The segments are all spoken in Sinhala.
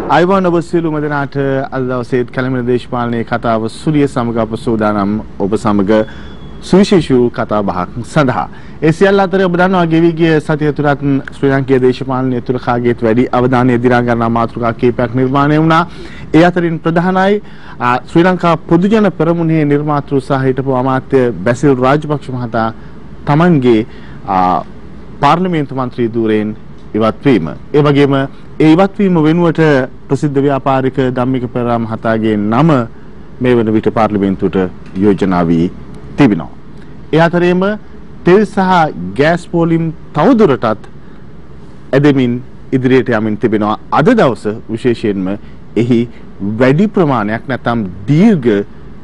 අයිවන් ඔබ සියලුම දෙනාට අද දවසේ කැලණින දේශපාලනයේ කතාව සුලිය සමග අප සූදානම් ඔබ සමග සුවිශේෂ කතා බහක් සඳහා. ඒ සියල්ල අතර ඔබ දන්නවා ගෙවි ගිය සතිය තුරත් ශ්‍රී ලංකීය දේශපාලනය තුළ කාගේත් වැඩි අවධානය දිනා ගන්නා මාතෘකා කීපයක් නිර්මාණය වුණා. ඒ අතරින් ප්‍රධානයි ශ්‍රී ලංකා පොදුජන පෙරමුණේ නිර්මාතෘ සහ හිටපු අමාත්‍ය බැසිල් රාජපක්ෂ මහතා තමන්ගේ පාර්ලිමේන්තු මන්ත්‍රී ධූරයෙන් ඉවත් වීම. ඒ වගේම ඒ ඉවත් වීම වෙනුවට ප්‍රසිද්ධ ව්‍යාපාරික ධම්මික පෙරේරා මහතාගේ නම මේ වන විට පාර්ලිමේන්තුවට යෝජනා වී තිබෙනවා. ඒ අතරේම තෙල් සහ ගෑස් පෝලිම් තවදුරටත් ඇදෙමින් ඉදිරියට යමින් තිබෙනවා. අද දවස විශේෂයෙන්ම එහි වැඩි ප්‍රමාණයක් නැත්නම් දීර්ඝ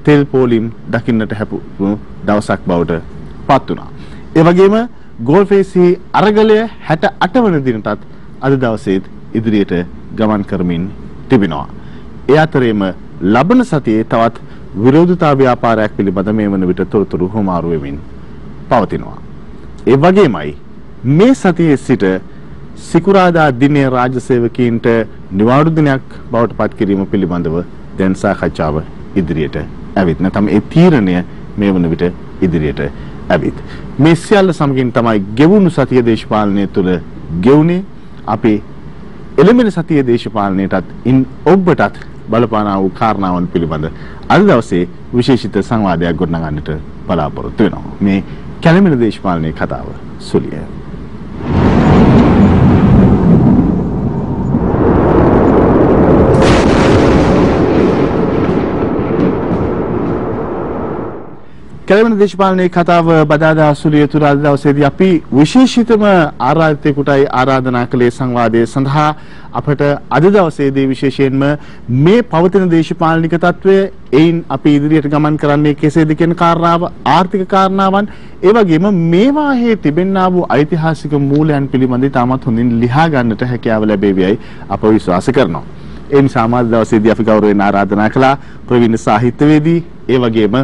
තෙල් පෝලිම් දකින්නට හැපුණු දවසක් බවට පත් වුණා. ඒ වගේම ගෝල්ෆේසි අරගලය 68 වන දිනටත් අද දවසේ ඉදිරියට ගමන් කරමින් තිබෙනවා. ඒ අතරේම ලබන සතියේ තවත් විරෝධතා ව්‍යාපාරයක් පිළිබඳ මේ වන විට තොරතුරු හොමාරු වෙමින් පවතිනවා. ඒ වගේමයි මේ සතියේ සිට සිකුරාදා දිනේ රාජ්‍ය සේවකීන්ට නිවාඩු දිනයක් බවට පත් කිරීම පිළිබඳව දැන් සාකච්ඡාව ඉදිරියට ඇවිත් නැත්නම් ඒ තීරණය මේ වන විට ඉදිරියට ඇවිත් මේ සියල්ල සමගින් තමයි ගෙවුණු සතිය දේශපාලනය තුළ ගෙවුනේ. අපි එළඹෙන සතිය දේශපාලනයටත් ඔබටත් බලපානා වූ කාරණාවන් පිළිබඳ අද දවසේ විශේෂිත සංවාදයක් ගොඩනගන්නට බලාපොරොත්තු වෙනවා. මේ කැලණින දේශපාලනයේ කතාව සුලිය. කැලණින දේශපාලනයේ කතාව බදාදා සුලිය තුර අද දවසේදී අපි විශේෂිතම ආරාධිතයෙකුටයි ආරාධනා කළේ සංවාදයේ සඳහා අපට අද දවසේදී විශේෂයෙන්ම මේ පවතින දේශපාලනික තත්වය එයින් අපි ඉදිරියට ගමන් කරන්නේ කෙසේද කියන කාරණාව ආර්ථික කාරණාවන් ඒ වගේම මේවායේ තිබෙන්නා වූ ඓතිහාසික මූලයන් පිළිබඳව තාමත් හොඳින් ලියා ගන්නට හැකියාව ලැබෙවියි අප විශ්වාස කරනවා. ඒ නිසා අද දවසේදී අපි ගෞරවයෙන් ආරාධනා කළා ප්‍රවීණ සාහිත්‍යවේදී ඒ වගේම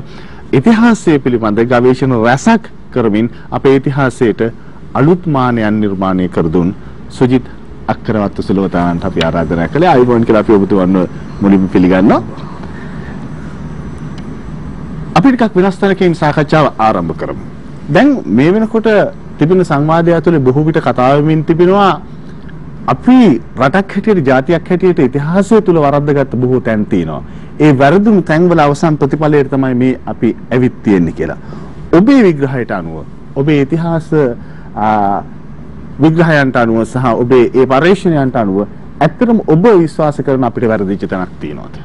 ඉතිහාසය පිළිබඳ ගවේෂණ රැසක් කරමින් අපේ ඉතිහාසයට අලුත් මානයන් නිර්මාණය කර දුන් සුජිත් අක්කරවත්ත සුලවතාවන්ට අපි ආරාධනා කළේ. ආයුබෝවන් කියලා අපි ඔබතුමන්ව මුලින්ම පිළිගන්නවා. අපි ටිකක් වෙනස් තැනකින් සාකච්ඡාව ආරම්භ කරමු. දැන් මේ වෙනකොට තිබෙන සංවාදය ඇතුලේ බොහෝ විට කතා වෙමින් තිබෙනවා අපි රටක් හැටියට ජාතියක් හැටියට ඉතිහාසය තුල වරද්දාගත්ත බොහෝ තැන් තියෙනවා. ඒ වැරදුණු තැන්වල අවසන් ප්‍රතිඵලයට තමයි මේ අපි ඇවිත් තියෙන්නේ කියලා. ඔබේ විග්‍රහයට අනුව ඔබේ ඉතිහාස විග්‍රහයන්ට අනුව සහ ඔබේ ඒ පරිශ්‍රණයන්ට අනුව ඇත්තටම ඔබ විශ්වාස කරන අපිට වැරදිච්ච තැනක් තියෙනවද?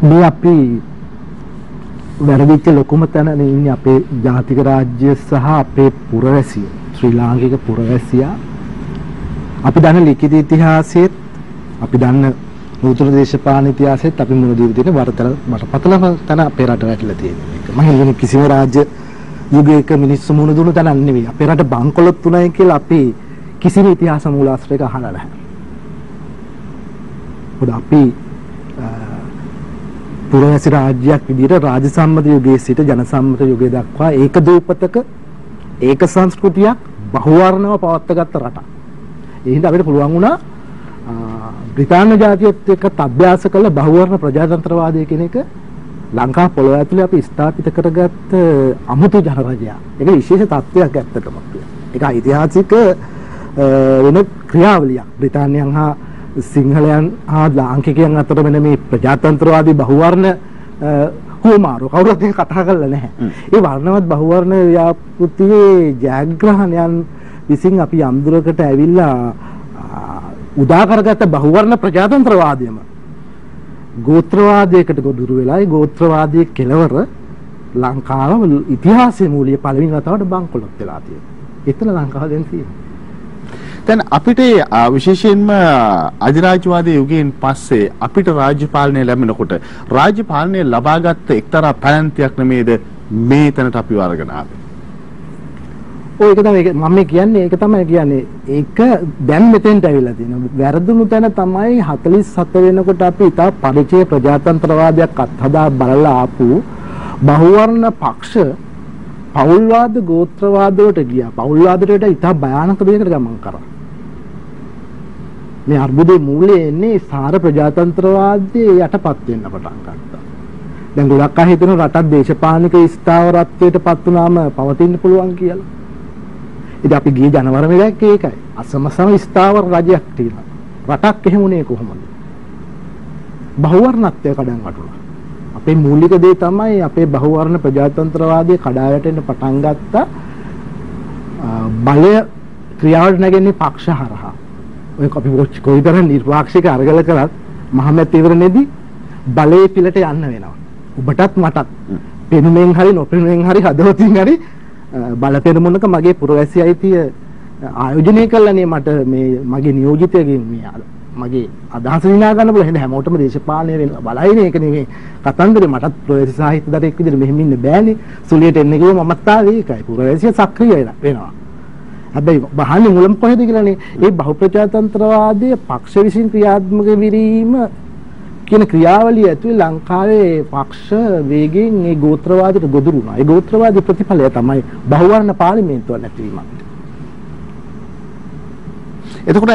මේ අපි වැරදිච්ච ලොකුම තැන ඉන්නේ අපේ ජාතික රාජ්‍ය සහ අපේ පුරවැසිය ශ්‍රී ලාංකික පුරවැසියා. අපි දන්න ලිඛිත ඉතිහාසයේත් අපි දන්න නූතන දේශපාලන ඉතිහාසයේත් අපි මුණ දීලා තියෙන වරපතලම තැන අපේ රට වැටලා තියෙන එක. මම හිතන්නේ කිසිම රාජ්‍ය යුගයක මිනිස්සු මුණ දුන්න තැන නෙවෙයි. අපේ රට බංකොලොත් තුනයි කියලා අපි කිසිම ඉතිහාස මූලාශ්‍රයක අහලා නැහැ. මොකද අපි පුරවැසි රාජ්‍යයක් විදිහට රාජ සම්මත යුගයේ සිට ජන සම්මත යුගය දක්වා ඒක දූපතක ඒක සංස්කෘතියක් බහුවර්ණව පවත්වාගත්ත රටක්. ඒ හින්දා අපිට පුළුවන් වුණා බ්‍රිතාන්‍ය ජාතියත් එක්ක අභ්‍යාස කළ බහුවර්ණ ප්‍රජාතන්ත්‍රවාදය කියන එක ලංකා පොළොව ඇතුලේ අපි ස්ථාපිත කරගත්ත අමුතු ජනරජයක්. ඒක විශේෂ තත්ත්වයක් ඇත්තටම. ඒක ඓතිහාසික වෙන ක්‍රියාවලියක්. බ්‍රිතාන්‍යයන් හා සිංහලයන් හා ලාංකිකයන් අතර වෙන මේ ප්‍රජාතන්ත්‍රවාදී බහුවර්ණ හුවමාරු කවුරුත් ඒක කතා කරලා නැහැ. ඒ වර්ණවත් බහුවර්ණ ව්‍යාපෘතියේ ජයග්‍රහණයන් විසින් අපි යම් දුරකට ඇවිල්ලා උදා කරගත්ත බහුවර්ණ ප්‍රජාතන්ත්‍රවාදයම ගෝත්‍රවාදයකට ගොදුරු වෙලා ඒ ගෝත්‍රවාදයේ කෙලවර ලංකාව ඉතිහාසයේ මූලික පළවෙනි වතාවට බංකොලොත් වෙලා තියෙනවා. එතන ලංකාව දැන් තියෙනවා. දැන් අපිට විශේෂයෙන්ම අධිරාජ්‍යවාදී යුගයෙන් පස්සේ අපිට රාජ්‍ය පාලනය ලැබෙනකොට රාජ්‍ය පාලනය ලබාගත් එක්තරා පැලැන්තියක් නෙමේද මේ තැනට අපි වරගෙන ආවේ. ඔය එක තමයි මම කියන්නේ ඒක තමයි කියන්නේ ඒක දැන් මෙතෙන්ට ඇවිල්ලා තියෙනවා. වැරදුණු තැන තමයි 47 වෙනකොට අපි ඉතා පරිචය ප්‍රජාතන්ත්‍රවාදයක් අත්හදා බලලා ආපු බහුවර්ණ පක්ෂ පෞල්වාද ගෝත්‍රවාද වලට ගියා. පෞල්වාදයට ඉතා භයානක දෙයකට ගමන් කරා. මේ අර්බුදයේ මූලය එන්නේ සාර ප්‍රජාතන්ත්‍රවාදයේ යටපත් වෙන්න පටන් ගත්තා. දැන් ගොඩක් අය හිතන රටක් දේශපාලනික ස්ථාවරත්වයට පත් වුණාම පවතින්න පුළුවන් කියලා. ඉතින් අපි ගිය ජනවරමේ දැක්කේ ඒකයි. අසමසම ස්ථාවර රජයක් තියෙනවා. රටක් එහෙම උනේ කොහොමද? බහුවර්ණත්වය කඩන් වටුණා. අපේ මූලික දේ තමයි අපේ බහුවර්ණ ප්‍රජාතන්ත්‍රවාදයේ කඩා වැටෙන්න පටන් ගත්තා. බලය ක්‍රියාවට නැගෙන්නේ පක්ෂ හරහා. ඔය අපි කොයිතරම් නිර්වාක්ෂික අරගල කරත් මහමැතිවරණයේදී බලයේ පිළට යන්න වෙනවා. ඔබටත් මටත් පෙනුමෙන් හරි නොපෙනුමෙන් හරි හදවතින් හරි බල පෙරමුණක මගේ පුරවැසි අයිතිය ආයෝජනය කළානේ මට මේ මගේ නියෝජිතයගෙන් මේ මගේ අදහස විනා ගන්න බල එහෙනම් හැමෝටම දේශපාලනය වෙන්න බලයිනේ ඒක නෙමෙයි කතන්දරේ මටත් පුරවැසි සාහිත්‍ය දරෙක් විදිහට මෙහෙම ඉන්න බෑනේ සුලියට එන්න කිව්වම මමත් ආවේ ඒකයි පුරවැසිය සක්‍රිය වෙනවා හැබැයි බහන්නේ මුලම කොහෙද කියලානේ ඒ බහුප්‍රජාතන්ත්‍රවාදයේ පක්ෂ විසින් ක්‍රියාත්මක වීම කියන ක්‍රියාවලිය ඇතුළේ ලංකාවේ පක්ෂ වේගයෙන් ඒ ගෝත්‍රවාදයට ගොදුරු වුණා. ඒ ගෝත්‍රවාදී ප්‍රතිඵලය තමයි බහුවර්ණ පාර්ලිමේන්තුව නැතිවීම. එතකොට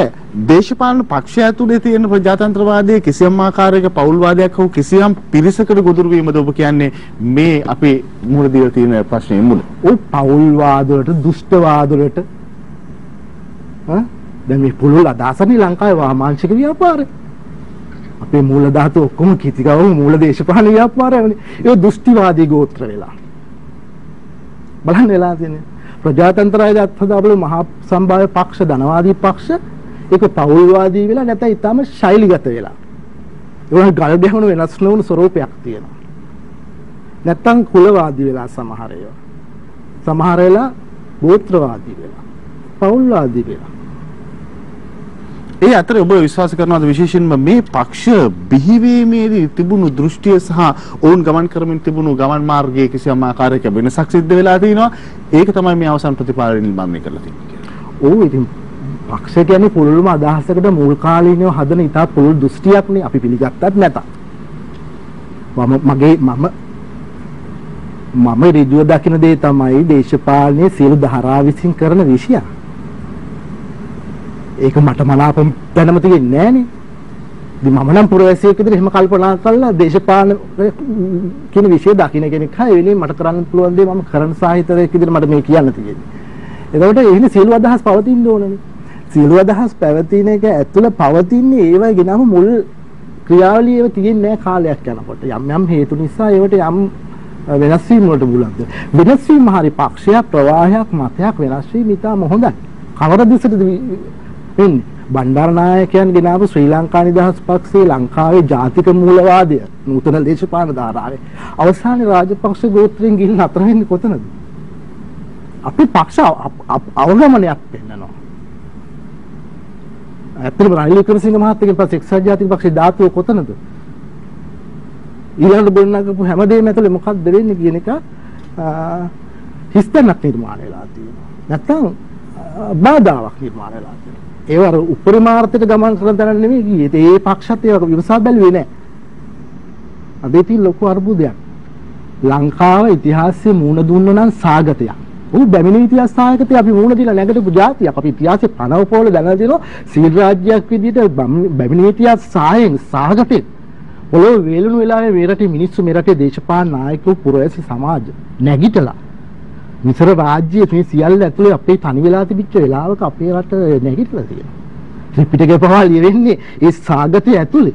දේශපාලන පක්ෂය ඇතුලේ තියෙන ප්‍රජාතන්ත්‍රවාදයේ කිසියම් ආකාරයක පෞල්වාදයක් හෝ කිසියම් පිරිසකට ගොදුරු වීමද ඔබ කියන්නේ මේ අපේ මුහුණ දීලා තියෙන ප්‍රශ්නේ මුල. ওই පෞල්වාද වලට දුෂ්ටවාද වලට දැන් මේ පුළුල් අදාසනේ ලංකාවේ වාමාංශික ව්‍යාපාරේ අපේ මූල ධාතු ඔක්කොම කීතිකව මූල දේශපාලන ව්‍යාපාරයනේ ඒ දෘෂ්ටිවාදී ගෝත්‍ර වෙලා බලන්න වෙලා තියෙන්නේ ප්‍රජාතන්ත්‍රවාදී අත්හදාබල මහා සම්භාව්‍ය පක්ෂ ධනවාදී පක්ෂ ඒක පෞල්වාදී වෙලා නැත්නම් ඊටම ශෛලිගත වෙලා ඒවන ගල් ගැහුණු වෙනස් නොවුණු ස්වරූපයක් තියෙනවා නැත්නම් කුලවාදී වෙලා සමහර ඒවා සමහර වෙලා ගෝත්‍රවාදී වෙලා පෞල්වාදී වෙලා ඒ අතර ඔබ විශ්වාස කරනවාද විශේෂයෙන්ම මේ පක්ෂ බිහිවීමේදී තිබුණු දෘෂ්ටිය සහ ඔවුන් ගමන් කරමින් තිබුණු ගමන් මාර්ගයේ කිසියම් ආකාරයක වෙනසක් සිද්ධ වෙලා තිනවා ඒක තමයි මේ අවසන් ප්‍රතිපාදනය නිර්මාණය කරලා තියෙන්නේ. ඔව් ඉතින් පක්ෂ කියන්නේ පුළුල්ම අදහසකට මූල කාලීනව හදන ඉතා පුළුල් දෘෂ්ටියක් නේ අපි පිළිගත්තත් නැතත්. මම ඍජුව දකින දේ තමයි දේශපාලනයේ සියලු ධාරා විසින් කරන විෂය. ඒක මට මනාපම් දැනම තියෙන්නේ නෑනේ. ඉතින් මම නම් පුරවැසියෙක් විදිහට එහෙම කල්පනා කරලා දේශපාලන කියන විෂය දකින්න කෙනෙක් හා ඒ වෙලේ මට කරන්න පුළුවන් දේ මම කරන සාහිත්‍යයක් විදිහට මට මේ කියන්න තියෙන්නේ. එතකොට එහෙනම් සියලු අදහස් පවතින්න ඕනනේ. සියලු අදහස් පැවතින එක ඇතුළ පවතින්නේ ඒවයි ගෙනම මුල් ක්‍රියාවලිය ඒව තියෙන්නේ නෑ කාලයක් යනකොට. යම් හේතු නිසා ඒවට යම් වෙනස් වීම වලට බුලක්ද. වෙනස් වීම හරි පක්ෂයක් ප්‍රවාහයක් මතයක් වෙනස් වීම ඉතාම හොඳයි. කවර දිසටද වෙන්නේ බණ්ඩාරනායකයන් ගෙනාවු ශ්‍රී ලංකා නිදහස් පක්ෂයේ ලංකාවේ ජාතික මූලවාදය නූතන දේශපාලන ධාරාවේ අවසානයේ රාජපක්ෂ ගෝත්‍රයෙන් ගිහින් අතර වෙන්නේ කොතනද? අපි පක්ෂ අවගමනයක් වෙන්නනවා. ඇත්තටම රනිල් වික්‍රමසිංහ මහත්තයාගෙන් පස්සේ එක්සත් ජාතික පක්ෂයේ ධාතුව කොතනද? ඊළඟට බොන්නගපු හැමදේම ඇතුලේ මොකක්ද වෙන්නේ කියන එක හිස්තැනක් නිර්මාණය වෙලා තියෙනවා. නැත්තම් බාධාවක් නිර්මාණය වෙලා තියෙනවා. ඒව අර උපරිමාර්ථයට ගමන් කරන තැන නෙමෙයි ගියේ. ඒ පක්ෂත් ඒක විමසා බැලුවේ නැහැ. අද ඉතින් ලොකු අර්බුදයක්. ලංකාව ඉතිහාසයේ මූණ දුන්න නම් සාගතයක්. උන් බැමිණි ඉතිහාස සාගතය අපි මූණ දීලා නැගටපු ජාතියක්. අපි ඉතිහාසයේ පනවපෝල දැනලා දෙනවා සීල් රාජ්‍යයක් විදිහට බැමිණි ඉතිහාස සායෙන් සාගතේ. පොළොව වේලුණු වෙලාවේ මේ රටේ මිනිස්සු මේ රටේ දේශපාලන 나යකයෝ පුරවැසි සමාජ නැගිටලා මිසර රාජ්‍යයේ මේ සියල්ල ඇතුලේ අපේ තනි වෙලා තිබිච්ච වෙලාවක අපේ රට නැගිටලා තියෙනවා. ත්‍රිපිටකේ පවා ලියවෙන්නේ ඒ සාගතය ඇතුලේ.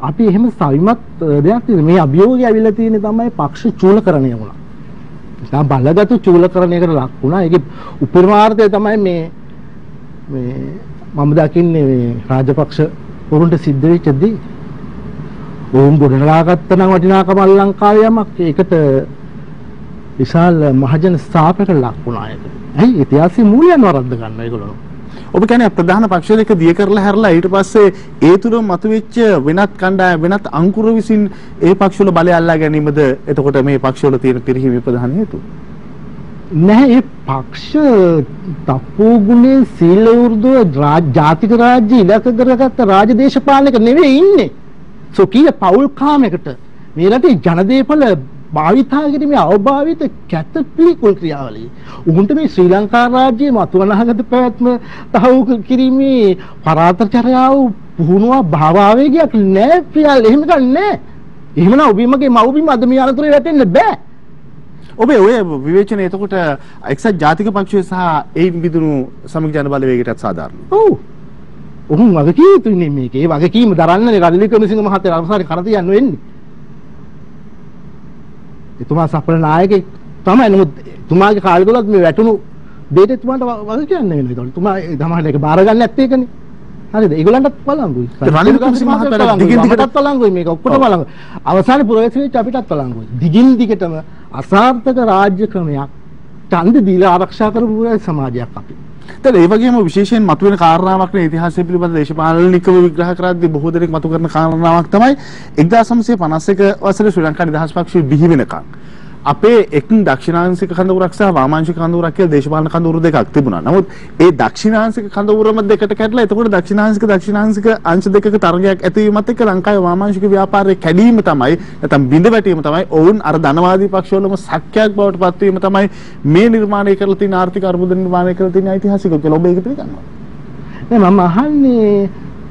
අපි එහෙම සවිමත් දෙයක් මේ අභියෝගය ඇවිල්ලා තියෙන්නේ තමයි පක්ෂ චූලකරණය වුණා. දැන් බලගත්තු චූලකරණයකට ලක් වුණා. ඒකේ උපරිමාර්ථය තමයි මේ මම දකින්නේ මේ රාජපක්ෂ වරුන්ට සිද්ධ වෙච්ච දේ. ඕම් ගොඩනගාගත්ත නම් වටිනාකම ලංකාවේ යමක් ඒකට විශාල මහජන ස්ථාපනයකට ලක් වුණා ඒක. ඇයි ඉතිහාසයේ මූලයන් වරද්ද ගන්න ඒගොල්ලෝ. ඔබ කියන්නේ ප්‍රධාන පක්ෂ දෙක දිය කරලා හැරලා ඊට පස්සේ ඒ තුල මතුවෙච්ච වෙනත් කණ්ඩායම් වෙනත් අංකුර විසින් ඒ පක්ෂවල බලය අල්ලා ගැනීමද එතකොට මේ පක්ෂවල තියෙන පිරිහීම ප්‍රධාන හේතුව? නැහැ ඒ පක්ෂ තප්පු ගුණේ සීල වෘද්ධ ජාතික රාජ්‍ය ඉලක්ක කරගත්ත රාජදේශපාලනයක නෙවෙයි ඉන්නේ. සොකීය පෞල් කාමයකට මේ රටේ ජනදේපල භාවිතා කිරීමේ අවභාවිත කැතපිලිකුල් ක්‍රියාවලිය. උන්ට මේ ශ්‍රී ලංකා රාජ්‍යයේ මතුවනහගත පැවැත්ම තහවුරු කිරීමේ පරාතරචර්යාව පුහුණුව භාවාවේගයක් නෑ ප්‍රියල්. එහෙම ගන්නෑ. එහෙමනම් ඔබීමගේ මව්බිම අද මේ අනතුරේ වැටෙන්න බෑ. ඔබේ ඔය විවේචනය එතකොට එක්සත් ජාතික පක්ෂය සහ ඒ විදුණු සමග ජන බලවේගයටත් සාධාරණයි. ඔව්. උන් වගකීම් යුතුනේ මේක. ඒ වගකීම දරන්නනේ රනිල් වික්‍රමසිංහ මහත්තයා අවසානයේ කර තියන්න වෙන්නේ. එතුමා සඵල නායකයෙක් තමයි. නමුත් එතුමාගේ කාලවලත් මේ වැටුණු දෙයට එතුමාට වග කියන්න වෙනවා. ඒතකොට එතුමා තමයි ඒක බාර ගන්න නැත්තේ ඒකනේ. හරිද? ඒගොල්ලන්ටත් බලංගුයි. රනිල් වික්‍රමසිංහ මහත්තයාට දිගින් දිගටත් බලංගුයි මේක ඔක්කොටම බලංගුයි. අවසානයේ පුරවැසියෙක් අපිටත් බලංගුයි. දිගින් දිගටම අසාර්ථක රාජ්‍ය ක්‍රමයක් ඡන්ද දීලා ආරක්ෂා කරපු සමාජයක් අපි. දැන් ඒ වගේම විශේෂයෙන් මතුවෙන කාරණාවක් නේ ඉතිහාසය පිළිබඳ දේශපාලනිකව විග්‍රහ කරද්දී බොහෝ දෙනෙක් මතු කරන කාරණාවක් තමයි 1951 වසරේ ශ්‍රී ලංකා නිදහස් පක්ෂය බිහි වෙනකන් අපේ එක් දක්ෂිණාංශික කඳවුරක් සහ වාමාංශික කඳවුරක් කියලා දේශපාලන කඳවුරු දෙකක් තිබුණා. නමුත් ඒ දක්ෂිණාංශික කඳවුරම දෙකට කැඩලා එතකොට දක්ෂිණාංශික අංශ දෙකක තරගයක් ඇතිවීමත් එක්ක ලංකාවේ වාමාංශික ව්‍යාපාරයේ කැඩීම තමයි නැත්නම් බිඳ වැටීම තමයි ඔවුන් අර ධනවාදී පක්ෂවලම සක්‍යයක් බවට පත්වීම තමයි මේ නිර්මාණය කරලා තියෙන ආර්ථික අර්බුද නිර්මාණය කරලා තියෙන ඓතිහාසික කියලා ඔබ ඒක පිළිගන්නවා. නෑ මම අහන්නේ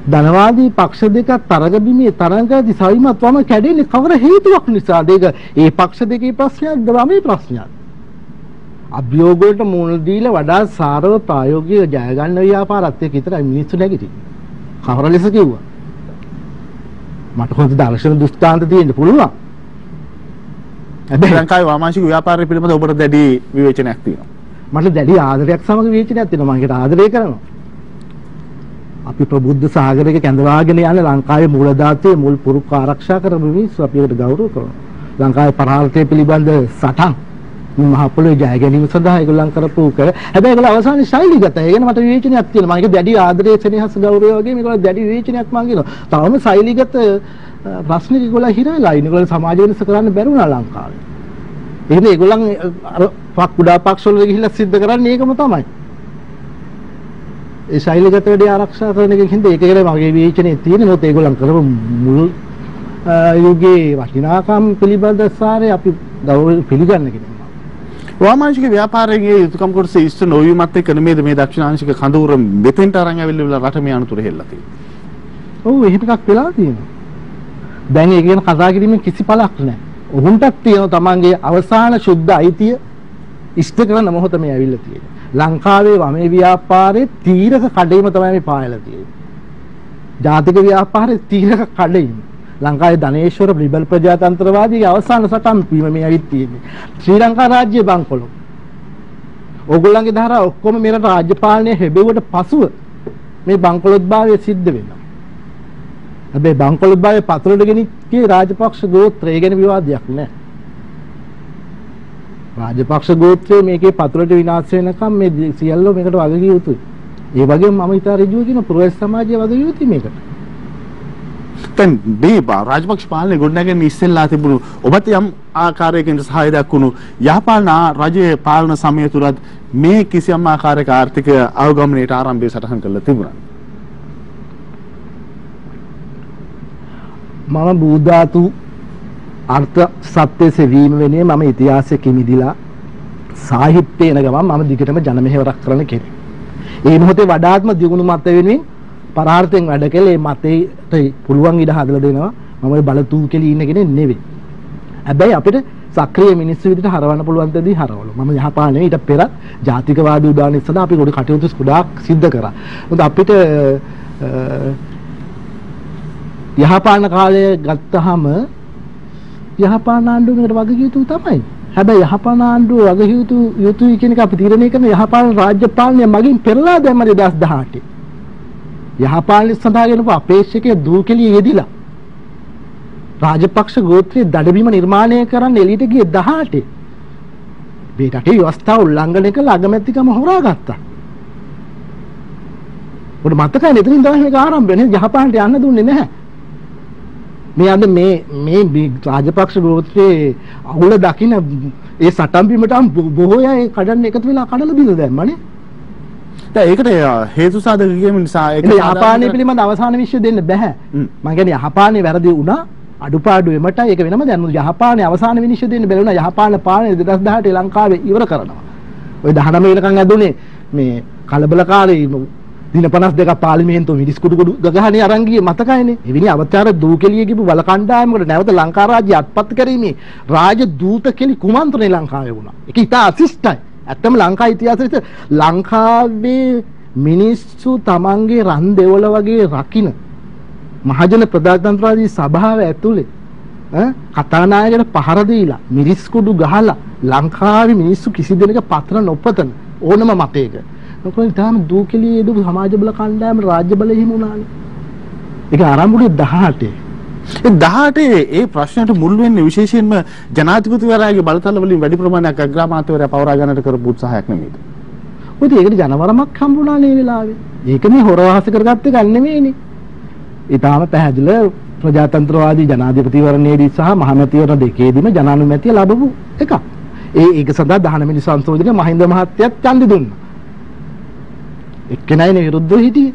ධනවාදී පක්ෂ දෙක තරග බිමේ තරඟදී සවිමත් වම කැඩෙන්නේ කවර හේතුවක් නිසාද? ඒක ඒ පක්ෂ දෙකේ ප්‍රශ්නයක්ද මේ ප්‍රශ්නයක්? අභියෝග වලට මුල් දීලා වඩා සාරව ප්‍රායෝගිකව ජය ගන්න ව්‍යාපාරات එක්ක විතරයි මිනිස්සු නැගිටින්නේ. කවර ලෙස කිව්වා? මට හොඳ දර්ශන දෘෂ්ටාන්ත දෙන්න පුළුවන්. හැබැයි ලංකාවේ වාමාංශික ව්‍යාපාරය පිළිබඳ ඔබට දැඩි විවේචනයක් තියෙනවා. මට දැඩි ආදරයක් සමග විවේචනයක් තියෙනවා. මම ඒකට ආදරය කරනවා. අපි ප්‍රබුද්ධ සාගරයක කැඳවාගෙන යන ලංකාවේ මූලධාතුවේ මුල් පුරුක ආරක්ෂා කරපු මිනිස්සු අපි ඒකට ගෞරව කරනවා. ලංකාවේ පරාර්ථය පිළිබඳ සටන් මහ පොළොවේ ජය ගැනීම සඳහා ඒගොල්ලන් කරපු හැබැයි ඒගොල්ලෝ අවසානයේ ශෛලීගතයි. ඒ කියන්නේ මට විවේචනයක් තියෙනවා. මම ඒක දැඩි ආදරයේ සෙනෙහස ගෞරවය වගේ මේගොල්ලෝ දැඩි විවේචනයක් මම කියනවා. තවම ශෛලීගත ප්‍රශ්නෙක ඒගොල්ලෝ හිර වෙලා ඉන්නේ. ඒගොල්ලෝ සමාජ වෙනස කරන්න බැරි වුණා ලංකාවේ. එහෙනම් ඒගොල්ලන් අර කුඩා පක්ෂවල ගිහිල්ලා සිද්ධ කරන්නේ ඒකම තමයි. ඒ ශෛලීගත වැඩි ආරක්ෂා කරන එකකින් හින්දා ඒක කියලා මගේ විවේචනයේ තියෙන මොකද ඒගොල්ලන් කරපු මුල් යුගයේ වටිනාකම් පිළිබඳ සාරේ අපි ගෞරව පිළිගන්න කෙනෙක්. වාමාංශික ව්‍යාපාරයේ යුතුයකම් කොටස ඉෂ්ට නොවීමත් එක්ක නෙමෙයිද මේ දක්ෂිණාංශික කඳවුර මෙතෙන්ට අරන් ඇවිල්ලා රට මේ අනුතර හෙල්ලලා තියෙන්නේ. ඔව් එහෙම එකක් වෙලා තියෙනවා. දැන් ඒක ගැන කතා කිරීමෙන් කිසි පළක් නැහැ. ඔවුන්ටත් තියෙනවා තමන්ගේ අවසාන ශුද්ධ අයිතිය ඉෂ්ට කරන මොහොත මේ ඇවිල්ලා තියෙන්නේ. ලංකාවේ වමේ ව්‍යාපාරයේ තීරක කඩේම තමයි මේ පායලා තියෙන්නේ. ජාතික ව්‍යාපාරයේ තීරක කඩේම. ලංකාවේ ධනේශ්වර ලිබරල් ප්‍රජාතන්ත්‍රවාදී අවසාන සටන් වීම මේ ඇවිත් තියෙන්නේ. ශ්‍රී ලංකා රාජ්‍ය බංකොලො. ඕගොල්ලන්ගේ ධාරා ඔක්කොම මේ රට රාජ්‍ය පාලනය හැබෙව්වට පසුව මේ බංකොලොත්භාවය සිද්ධ වෙනවා. හැබැයි බංකොලොත්භාවය පතුලට ගෙනිච්චේ රාජපක්ෂ ගෝත්‍රය ගැන විවාදයක් නැහැ. රාජපක්ෂ ගෝත්‍රයේ මේකේ පතුලට විනාශ වෙනකම් මේ සියල්ලෝ මේකට වගකිය යුතුයි. ඒ වගේම මම හිතා ඍජුව කියන පුරවැසි සමාජය වගකිය යුතුයි මේකට. දැන් මේ රාජපක්ෂ පාලනය ගොඩනැගෙන ඉස්සෙල්ලා තිබුණු ඔබත් යම් ආකාරයකින් සහාය දක්වුණු යහපාලන රජයේ පාලන සමය තුලත් මේ කිසියම් ආකාරයක ආර්ථික අවගමනයට ආරම්භය සටහන් කරලා තිබුණා. මම බුද්ධාතු අර්ථ සත්‍ය සෙවීම වෙනේ මම ඉතිහාසයේ කිමිදිලා සාහිත්‍යයේ එන ගමන් මම දිගටම ජන මෙහෙවරක් කරන කෙනෙක්. ඒ මොහොතේ වඩාත්ම දියුණු මත වෙනුවෙන් පරාර්ථයෙන් වැඩ කළේ මතේට පුළුවන් ඉඩ හදලා දෙනවා. මම ඔය බලතූ කෙලී ඉන්න කෙනෙක් නෙවෙයි. හැබැයි අපිට සක්‍රීය මිනිස්සු විදිහට හරවන්න පුළුවන් දෙදී හරවලු. මම යහපාලනේ ඊට පෙර ජාතිකවාදී උදාන ඉස්සලා අපි ගොඩ කටයුතු ගොඩාක් සිද්ධ කරා. මොකද අපිට යහපාලන කාලය ගත්තාම යහපාලන ආණ්ඩුවකට වගකිය යුතු තමයි. හැබැයි යහපාලන ආණ්ඩුව වගකිය යුතුයි කියන එක අපි තීරණය කරන යහපාලන රාජ්‍ය පාලනය මගින් පෙරලා දැම්ම 2018. යහපාලන සඳහා ගෙනපු අපේක්ෂකයේ දූකෙලිය යෙදිලා රාජපක්ෂ ගෝත්‍රයේ දඩබිම නිර්මාණය කරන්න එළියට ගියේ 18. මේ රටේ ව්‍යවස්ථාව උල්ලංඝනය කළ අගමැතිකම හොරාගත්තා. ඔබ මතකයි එතනින් තමයි මේක ආරම්භ වෙන්නේ. යහපාලනට යන්න දුන්නේ නැහැ. මේ අද මේ රාජපක්ෂ ගෝත්‍රයේ අවුල දකින්න ඒ සටන් බිමටම බොහෝ අය කඩන්න එකතු වෙලා කඩලා බිල දැම්මනේ. දැන් ඒකට හේතු සාධක කියමින් නිසා ඒක යහපාලනය පිළිබඳ අවසාන විශ්ය දෙන්න බෑ. මම කියන්නේ යහපාලනේ වැරදි වුණා. අඩුපාඩු එමට ඒක වෙනම දැන් යහපාලනේ අවසාන විනිශ්චය දෙන්න බැලුණා යහපාලන පාලනේ 2018 ලංකාවේ ඉවර කරනවා. ඔය 19 වෙනකන් ඇදුනේ මේ කලබලකාරී දින 52ක් පාර්ලිමේන්තුව මිරිස් කුඩු ගගහනේ අරන් ගියේ මතකයිනේ. එවැනි අවතාර දූකෙලිය ගිහපු වල කණ්ඩායමකට නැවත ලංකා රාජ්‍ය අත්පත් කිරීමේ රාජ දූත කෙලි කුමන්ත්‍රණය ලංකාවේ වුණා. ඒක ඉතා අසිෂ්ටයි. ඇත්තම ලංකා ඉතිහාසෙට ලංකාවේ මිනිස්සු තමන්ගේ රන් දෙවල වගේ රකින්න මහජන ප්‍රජාතන්ත්‍රවාදී සභාව ඇතුලේ කතානායකට පහර දීලා මිරිස් කුඩු ගහලා ලංකාවේ මිනිස්සු කිසි දෙනෙක් පතර නොපතන ඕනම මතයක මොකද තාම දූකෙලිය යදු සමාජ බල කණ්ඩායම රාජ්‍ය බල හිමි වුණානේ. ඒක ආරම්භුනේ 18. ඒ 18 ඒ ප්‍රශ්නට මුල් වෙන්නේ විශේෂයෙන්ම ජනාධිපතිවරයාගේ බලතල වලින් වැඩි ප්‍රමාණයක් අග්‍රාමාත්‍යවරයා පවරා ගන්නට කරපු උත්සාහයක් නෙමෙයිද? මොකද ඒකට ජනවරමක් හම්බුණා නේ වෙලාවේ. ඒක මේ හොරවාස කරගත්ත එක නෙමෙයිනේ. ඊටාම පැහැදිලිව ප්‍රජාතන්ත්‍රවාදී ජනාධිපතිවරණයේදී සහ මහමැතිවරණ දෙකේදීම ජනානුමැතිය ලැබපු එකක්. ඒක සඳහා 19 වෙනි සංශෝධනයේ මහින්ද මහත්තයත් ඡන්දෙ දුන්නා. එක්කෙනයිනේ විරුද්ධව හිටියේ.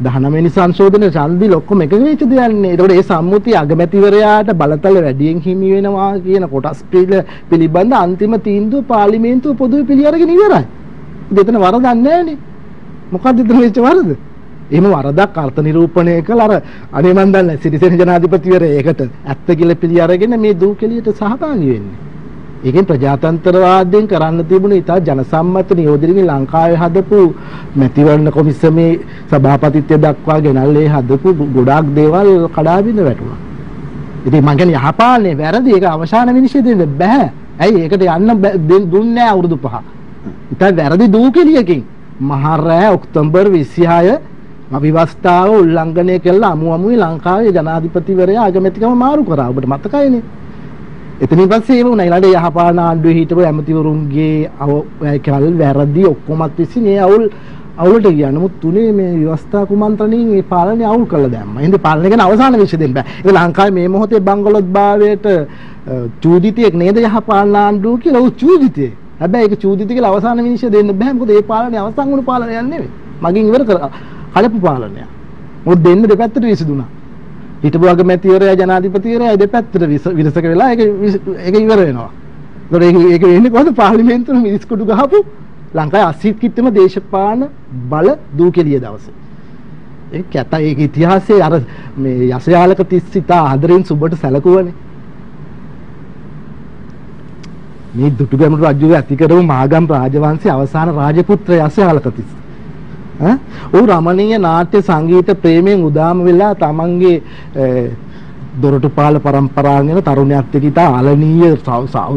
19 වෙනි සංශෝධනයේ ඡන්දි ලොක්කම එක වෙච්ච දෙයන්නේ. ඒකට ඒ සම්මුතිය අගමැතිවරයාට බලතල වැඩියෙන් හිමි වෙනවා කියන කොටස් පිළිබඳ අන්තිම තීන්දුව පාර්ලිමේන්තුව පොදුවේ පිළි අරගෙන ඉවරයි. දෙතන වරදක් නැහැනේ. මොකද්ද දෙතන වෙච්ච වරද? එහෙම වරදක් අර්ථ නිරූපණය කළ අර අනේ මන් දන්නේ සිරිසේන ජනාධිපතිවරයා ඒකට ඇත්ත කියලා පිළි අරගෙන මේ දූකෙලියට සහභාගී වෙන්නේ. ඒකෙන් ප්‍රජාතන්ත්‍රවාදයෙන් කරන්න තිබුණේ ඉතා ජනසම්මත නියෝජනකින් ලංකාවේ හදපු මැතිවරණ කොමිසමේ සභාපතිත්වය දක්වා ගෙනල්ලේ හදපු ගොඩාක් දේවල් කඩාවිඳ වැටුණා. ඉතින් මං කියන්නේ යහපාලනේ වැරදි ඒක අවසාන විනිශ්චය දෙන්න බෑ. ඇයි ඒකට යන්න දුන්නේ නැහැ අවුරුදු 5. ඉතින් වැරදි දූකෙලියකින් මහරෑ ඔක්තෝබර් 26 අවිවස්ථාව උල්ලංඝනය කළා අමුමුයි ලංකාවේ ජනාධිපතිවරයා අගමැතිකම මාරු කරා. ඔබට මතකයිනේ. එතනින් පස්සේ ඒ වුණා ඊළඟට යහපාලන ආණ්ඩුවේ හිටපු ඇමතිවරුන්ගේ කල් වැරදි ඔක්කොමත් විසින් ඒ අවුලට ගියා. නමුත් තුනේ මේ ව්‍යවස්ථා කුමන්ත්‍රණයෙන් මේ පාලනය අවුල් කළා දැම්මා. හින්දා පාලනය ගැන අවසාන විශ්ය දෙන්න බෑ. ඒක ලංකාවේ මේ මොහොතේ බංගලොත් භාවයට චූදිතයක් නේද යහපාලන ආණ්ඩුව කියලා උ චූදිතේ. හැබැයි ඒක චූදිත කියලා අවසාන විශ්ය දෙන්න බෑ. මොකද මේ පාලනය අවසන් වුණු පාලනයක් නෙවෙයි. මගින් ඉවර කලපු පාලනයක්. මොකද දෙන්න දෙපැත්තට විසඳුණා. හිටපු අගමැතිවරයා ජනාධිපතිවරයා දෙපැත්තට විරසක වෙලා ඒක ඉවර වෙනවා. ඒක වෙන්නේ කොහොමද පාර්ලිමේන්තුවේ මිරිස් කුඩු ගහපු ලංකාවේ 80 කිට්ටම දේශපාලන බල දූකෙලිය දවසේ. ඒක ඉතිහාසයේ අර මේ යසයාලක තිස්සිතා ආදරෙන් සුබට සැලකුවනේ. මේ දුටුගැමුණු රජුගේ ඇති කරපු මාගම් රාජවංශයේ අවසාන රාජපුත්‍ර යසයාලක තිස්ස. ਉਹ රමණීය නාට්‍ය සංගීත ප්‍රේමයෙන් උදාම වෙලා තමන්ගේ දොරටුපාල පරම්පරාවෙන් තරුණයත් එක්ක ඉතා ආලනීය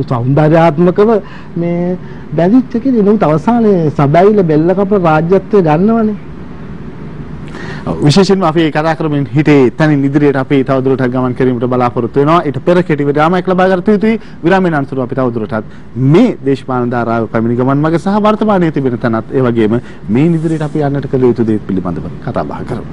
සෞන්දර්යාත්මකව මේ බැඳිච්ච කෙනෙක් නුත් අවසානයේ සබැවිල බෙල්ල කප රාජ්‍යත්වය ගන්නවනේ. විශේෂයෙන්ම අපි කතා කරමින් හිටේ තනින් ඉදිරියට අපි තවදුරටත් ගමන් කිරීමට බලාපොරොත්තු වෙනවා. ඊට පෙර කෙටි විරාමයක් ලබා ගත යුතුයි. විරාමයෙන් අනතුරුව අපි තවදුරටත් මේ දේශපාලන ධාරාව පැමිණි ගමන් මඟ සහ වර්තමානයේ තිබෙන තැනත් ඒ වගේම මේ ඉදිරියට අපි යන්නට කළ යුතු දේ පිළිබඳව කතා බහ කරමු.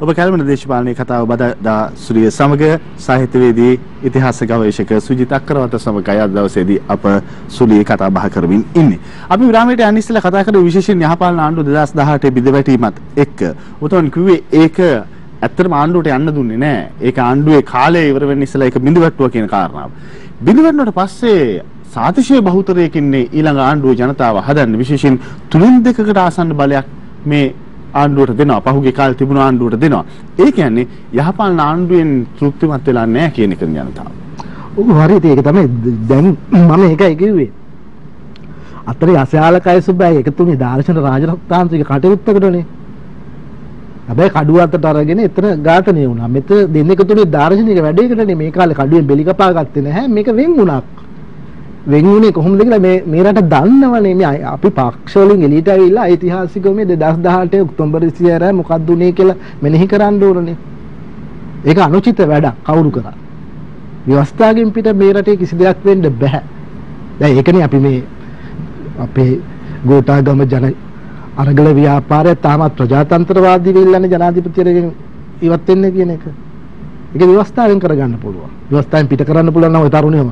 ඔබ කැලමන දේශපාලනයේ කතාව බදා සුරිය සමග සාහිත්‍යවේදී ඉතිහාස ගවේෂක සුජිත් අක්කරවත සමගයි අද දවසේදී අප සුලියේ කතා බහ කරමින් ඉන්නේ. අපි විරාමයට යන්න ඉස්සෙල්ලා කතා කරේ විශේෂයෙන් යහපාලන ආණ්ඩුව 2018 බිඳවැටීමත් එක්ක. උතෝන් කිව්වේ ඒක ඇත්තටම ආණ්ඩුවට යන්න දුන්නේ නැහැ. ඒක ආණ්ඩුවේ කාලය ඉවර වෙන්න ඉස්සෙල්ලා ඒක බිඳවැටුවා කියන කාරණාව. බිඳවැටුණාට පස්සේ සාතිශය බහුතරයකින්නේ ඊළඟ ආණ්ඩුවේ ජනතාව හදන්නේ විශේෂයෙන් 3/2කට ආසන්න බලයක් මේ ආණ්ඩුවට දෙනවා. පහුගිය කාලේ තිබුණු ආණ්ඩුවට දෙනවා. ඒ කියන්නේ යහපාලන ආණ්ඩුවෙන් තෘප්තිමත් වෙලා නැහැ කියන එක ජනතාව. ඔව් හරියට ඒක තමයි දැන් මම ඒකයි කිව්වේ. අතර යසයාලකයි සුබයි එකතුනේ දාර්ශනික රාජතාන්ත්‍රික කටයුත්තකටනේ. හැබැයි කඩුව අතට අරගෙන එතන ඝාතනය වුණා. මෙතන දෙන්නෙක් තුනේ දාර්ශනික වැඩේකටනේ මේ කාලේ කඩුවෙන් බෙලි කපා ගත්තේ නැහැ. මේක වෙන් වුණා. වෙන් වුණේ කොහොමද කියලා මේ රට දන්නවනේ. මේ අපි පක්ෂ වලින් එළියට ඇවිල්ලා ඓතිහාසිකව මේ 2018 ඔක්තෝබර් 26 මොකක්ද උනේ කියලා මෙනෙහි කරන්න ඕනනේ. ඒක අනුචිත වැඩක් කවුරු කරා. ව්‍යවස්ථාවකින් පිට මේ රටේ කිසි දෙයක් වෙන්න බෑ. දැන් ඒකනේ අපි මේ අපේ ගෝඨාගම ජන අරගල ව්‍යාපාරය තාමත් ප්‍රජාතන්ත්‍රවාදී වෙල්ලන්නේ ජනාධිපතිවරයෙක්ගෙන් ඉවත් වෙන්න කියන එක. ඒක ව්‍යවස්ථාවෙන් කරගන්න පුළුවන්. ව්‍යවස්ථාවෙන් පිට කරන්න පුළුවන් නම් ඔය තරුණයම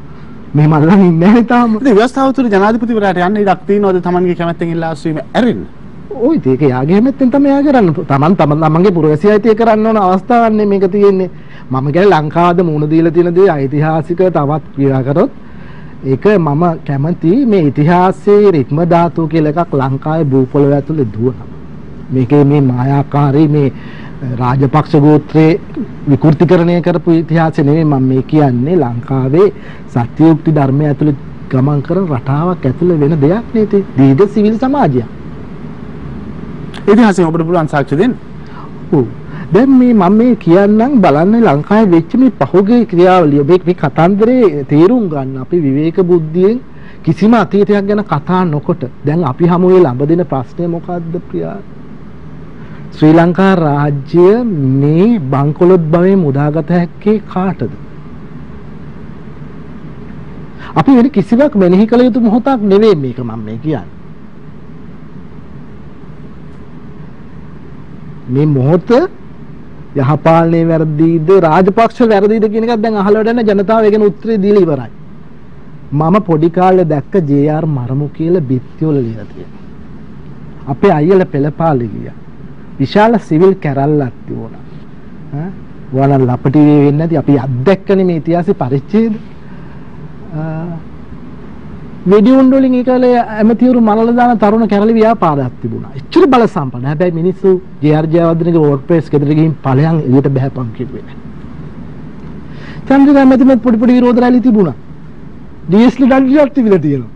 මේ මල්ලන් ඉන්නේ නැහැ තාම. ඉතින් ව්‍යවස්ථාව තුළ ජනාධිපතිවරයාට යන්න ඉඩක් තියෙනවද Tamanගේ කැමැත්තෙන් ඉල්ලා අස්වීම ඇරෙන්න? ඔය ඒක යාගේ හැමෙත්තෙන් තමයි යා කරන්නේ. තමන්ගේ පුරවැසියා අයිතිය කරන්න ඕන අවස්ථාවන්නේ මේක තියෙන්නේ. මම කියන්නේ ලංකාවද මුණ දීලා තියෙන දේ ඓතිහාසික තවත් ක්‍රියා කරොත් ඒක මම කැමති මේ ඉතිහාසයේ රිද්ම ධාතු කියලා එකක් ලංකාවේ භූපොළව ඇතුලේ දුවනවා. මේකේ මේ මායාකාරී මේ රාජපක්ෂ ගෝත්‍රයේ විකෘතිකරණය කරපු ඉතිහාසය නෙමෙයි මම මේ කියන්නේ ලංකාවේ සත්‍යයුක්ති ධර්මය ඇතුලේ ගමන් කරන රටාවක් ඇතුලේ වෙන දෙයක් නේ දීර්ඝ සිවිල් සමාජයක්. ඉතිහාසයෙන් ඔබට පුළුවන් සාක්ෂි දෙන්න. ඔව්. දැන් මම මේ කියන්නම් බලන්න ලංකාවේ වෙච්ච මේ පහුගිය ක්‍රියාවලිය මේ කතන්දරේ තේරුම් ගන්න අපි විවේක බුද්ධියෙන් කිසිම අතීතයක් ගැන කතා නොකොට දැන් අපි හමුවේ ළඹදින ප්‍රශ්නය මොකද්ද ප්‍රියා? ශ්‍රී ලංකා රාජ්‍ය මේ බංකොලොත් භවයේ මුදාගත හැක්කේ කාටද? අපි වෙන කිසිවක් මෙනෙහි කළ යුතු මොහොතක් නෙවෙයි මේක මම මේ කියන්නේ. මේ මොහොත යහපාලනයේ වැරදීද රාජපක්ෂ වැරදීද කියන එකක් දැන් අහලා වැඩන ජනතාව ඒ ගැන උත්තරේ දීලා ඉවරයි. මම පොඩි කාලේ දැක්ක ජේ.ආර් මරමු කියලා බිත්තිවල ලියලා තියෙනවා. අපේ අයියලා පෙළපාලේ ගියා. විශාල සිවිල් කැරල්ලක් තිබුණා. වල ලපටි වෙන්නේ නැති අපි අත්දැක්කනේ මේ ඉතිහාසෙ පරිච්ඡේද. මෙඩියුන් වලින් ඒකලේ ඇමතිවරු මනල දාන තරුණ කැරලි ව්‍යාපාරයක් තිබුණා. එච්චර බල සම්පන්න. හැබැයි මිනිස්සු ජේ.ආර් ජයවර්ධනගේ වෝඩ්ප්‍රෙස් ගෙදර ගිහින් ඵලයන් එළියට බහැපන් කිව්වේ නැහැ. චන්ද්‍රිකා මැතිමත් පොඩි පොඩි විරෝධ රැලි තිබුණා. ඩීඑස්ලි ඩන්ඩියක් තිබිලා තියෙනවා.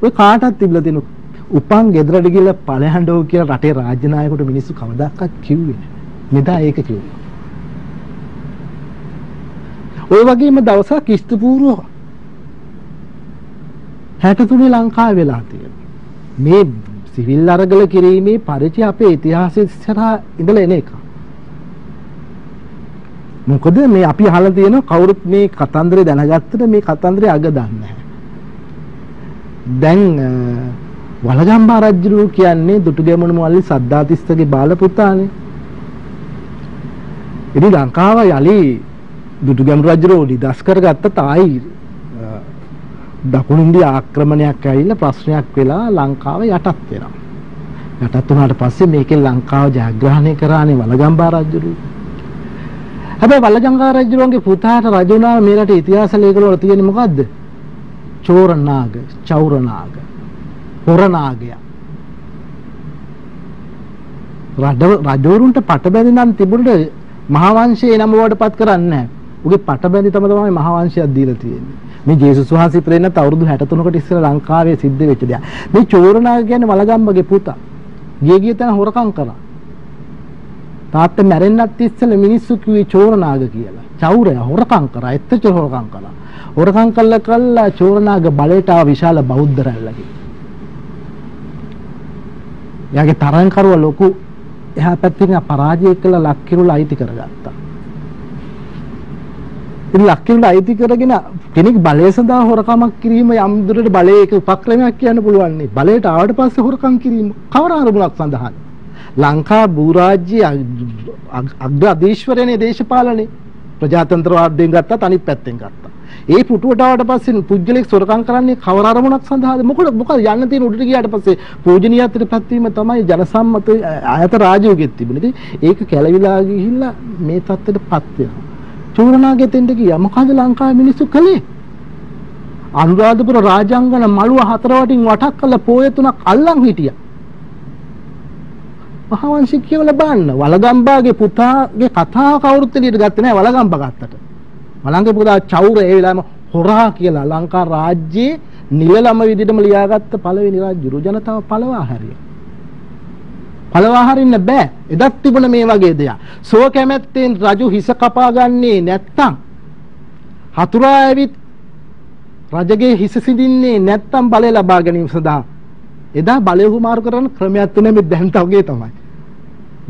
ඔය කාටවත් තිබිලා තියෙනවා. උපන් ගෙදරට ගිහලා ඵලයන්ඩෝ කියලා රටේ රාජ්‍ය නායකයට මිනිස්සු කවදාකවත් කිව්වේ නැහැ. මෙදා ඒක කිව්වා. ඔය වගේම දවසක් ක්‍රිස්තුපූර්ව 63 ලංකාවේ වෙලා තියෙනවා. මේ සිවිල් අරගල කිරීමේ පරිචය අපේ ඉතිහාසයේ ඉස්සරහා ඉඳලා එන එක. මොකද මේ අපි අහලා තියෙන කවුරුත් මේ කතන්දරේ දැනගත්තට මේ කතන්දරේ අග දන්නේ නැහැ. දැන් වලගම්බා රජු කියන්නේ දුටුගැමුණු මල්ලි සද්ධාතිස්සගේ බාල පුතානේ. ඉතින් ලංකාව යලි දුටුගැමුණු රජු නිදස් කරගත්ත තායි දකුණු ඉන්දියා ආක්‍රමණයක් ඇවිල්ලා ප්‍රශ්නයක් වෙලා ලංකාව යටත් වෙනවා. යටත් වුණාට පස්සේ මේකෙන් ලංකාව ජයග්‍රහණය කරානේ වලගම්බා රජු. හැබැයි වලගම්බා රජුගේ පුතාට රජුණා මේ රටේ ඉතිහාස ලේඛන වල තියෙන්නේ මොකද්ද? චෝරනාග, චෞරනාග, හොරනාගය. රජවරුන්ට පටබැඳි නම් තිබුණේ මහා වංශයේ නම වඩපත් කරන්නේ නැහැ. උගේ පටබැඳි තමයි මහා වංශයක් දීලා තියෙන්නේ. මේ ජේසුස් වහන්සේ ඉපදෙන්නත් අවුරුදු 63කට ඉස්සෙල්ලා ලංකාවේ සිද්ධ වෙච්ච දෙයක්. මේ චෝරනාග කියන්නේ වලගම්බගේ පුතා. ගිය තැන හොරකම් කරා. තාත්තා මැරෙන්නත් ඉස්සෙල්ලා මිනිස්සු කිව්වේ චෝරනාග කියලා. චෞරය හොරකම් කරා, එත්තච හොරකම් කළා. හොරකම් කළා චෝරනාග බලයට ආව විශාල බෞද්ධ රැල්ලකින්. එයාගේ තරංකරුව ලොකු එහා පැත්තෙන් පරාජය කළ ලක්කිරුල අයිති කරගත්තා. ඉතින් ලක්කිරුල අයිති කරගෙන කෙනෙක් බලය සඳහා හොරකමක් කිරීම යම් දුරට බලයේ උපක්‍රමයක් කියන්න පුළුවන් නේ. බලයට ආවට පස්සේ හොරකම් කිරීම කවර අරමුණක් සඳහාද? ලංකා භූරාජ්‍ය අග්‍ර අධීශ්වරයනේ දේශපාලනේ. ප්‍රජාතන්ත්‍රවාදයෙන් ගත්තත් අනිත් පැත්තෙන් ගත්තා. ඒ පුටුවට ආවට පස්සේ පුජ්‍යලෙක් සොරකම් කරන්නේ කවර අරමුණක් සඳහාද? මොකද යන්න තියෙන උඩට ගියාට පස්සේ පූජනීයත්වයට පැත්වීම තමයි ජනසම්මත ආයත රාජ්‍යෝගෙත් තිබුණේ. ඒක කැළවිලා ගිහිල්ලා මේ තත්ත්වයටපත් වෙනවා. චෝරනාගේ තෙන්ට ගියා. මොකද ලංකාවේ මිනිස්සු කළේ? අනුරාධපුර රාජාංගන මළුව 4 වටින් වටක් කළ පෝය 3ක් අල්ලන් හිටියා. මහාවංශික කියවල බලන්න. වලගම්බාගේ පුතාගේ කතාව කවුරුත් එළියට ගත්තේ නැහැ. වලගම්බා ගත්තට. වලංගේ පුතා චෞර ඒ වෙලාවම හොරා කියලා ලංකා රාජ්‍යයේ නිලලම විදිහටම ලියාගත්ත පළවෙනි රාජ්‍ය ජනතාව පළවා හැරියා. පළවා හරින්න බෑ. එදත් තිබුණ මේ වගේ දෙයක්. සෝ කැමැත්තෙන් රජු හිස කපා ගන්නේ නැත්තම් හතුරා ඇවිත් රජගේ හිස සිඳින්නේ නැත්තම් බලය ලබා ගැනීම සඳහා එදා බලය හුමාරු කරන ක්‍රමයක් තුනේ මේ දැන් තවගේ තමයි.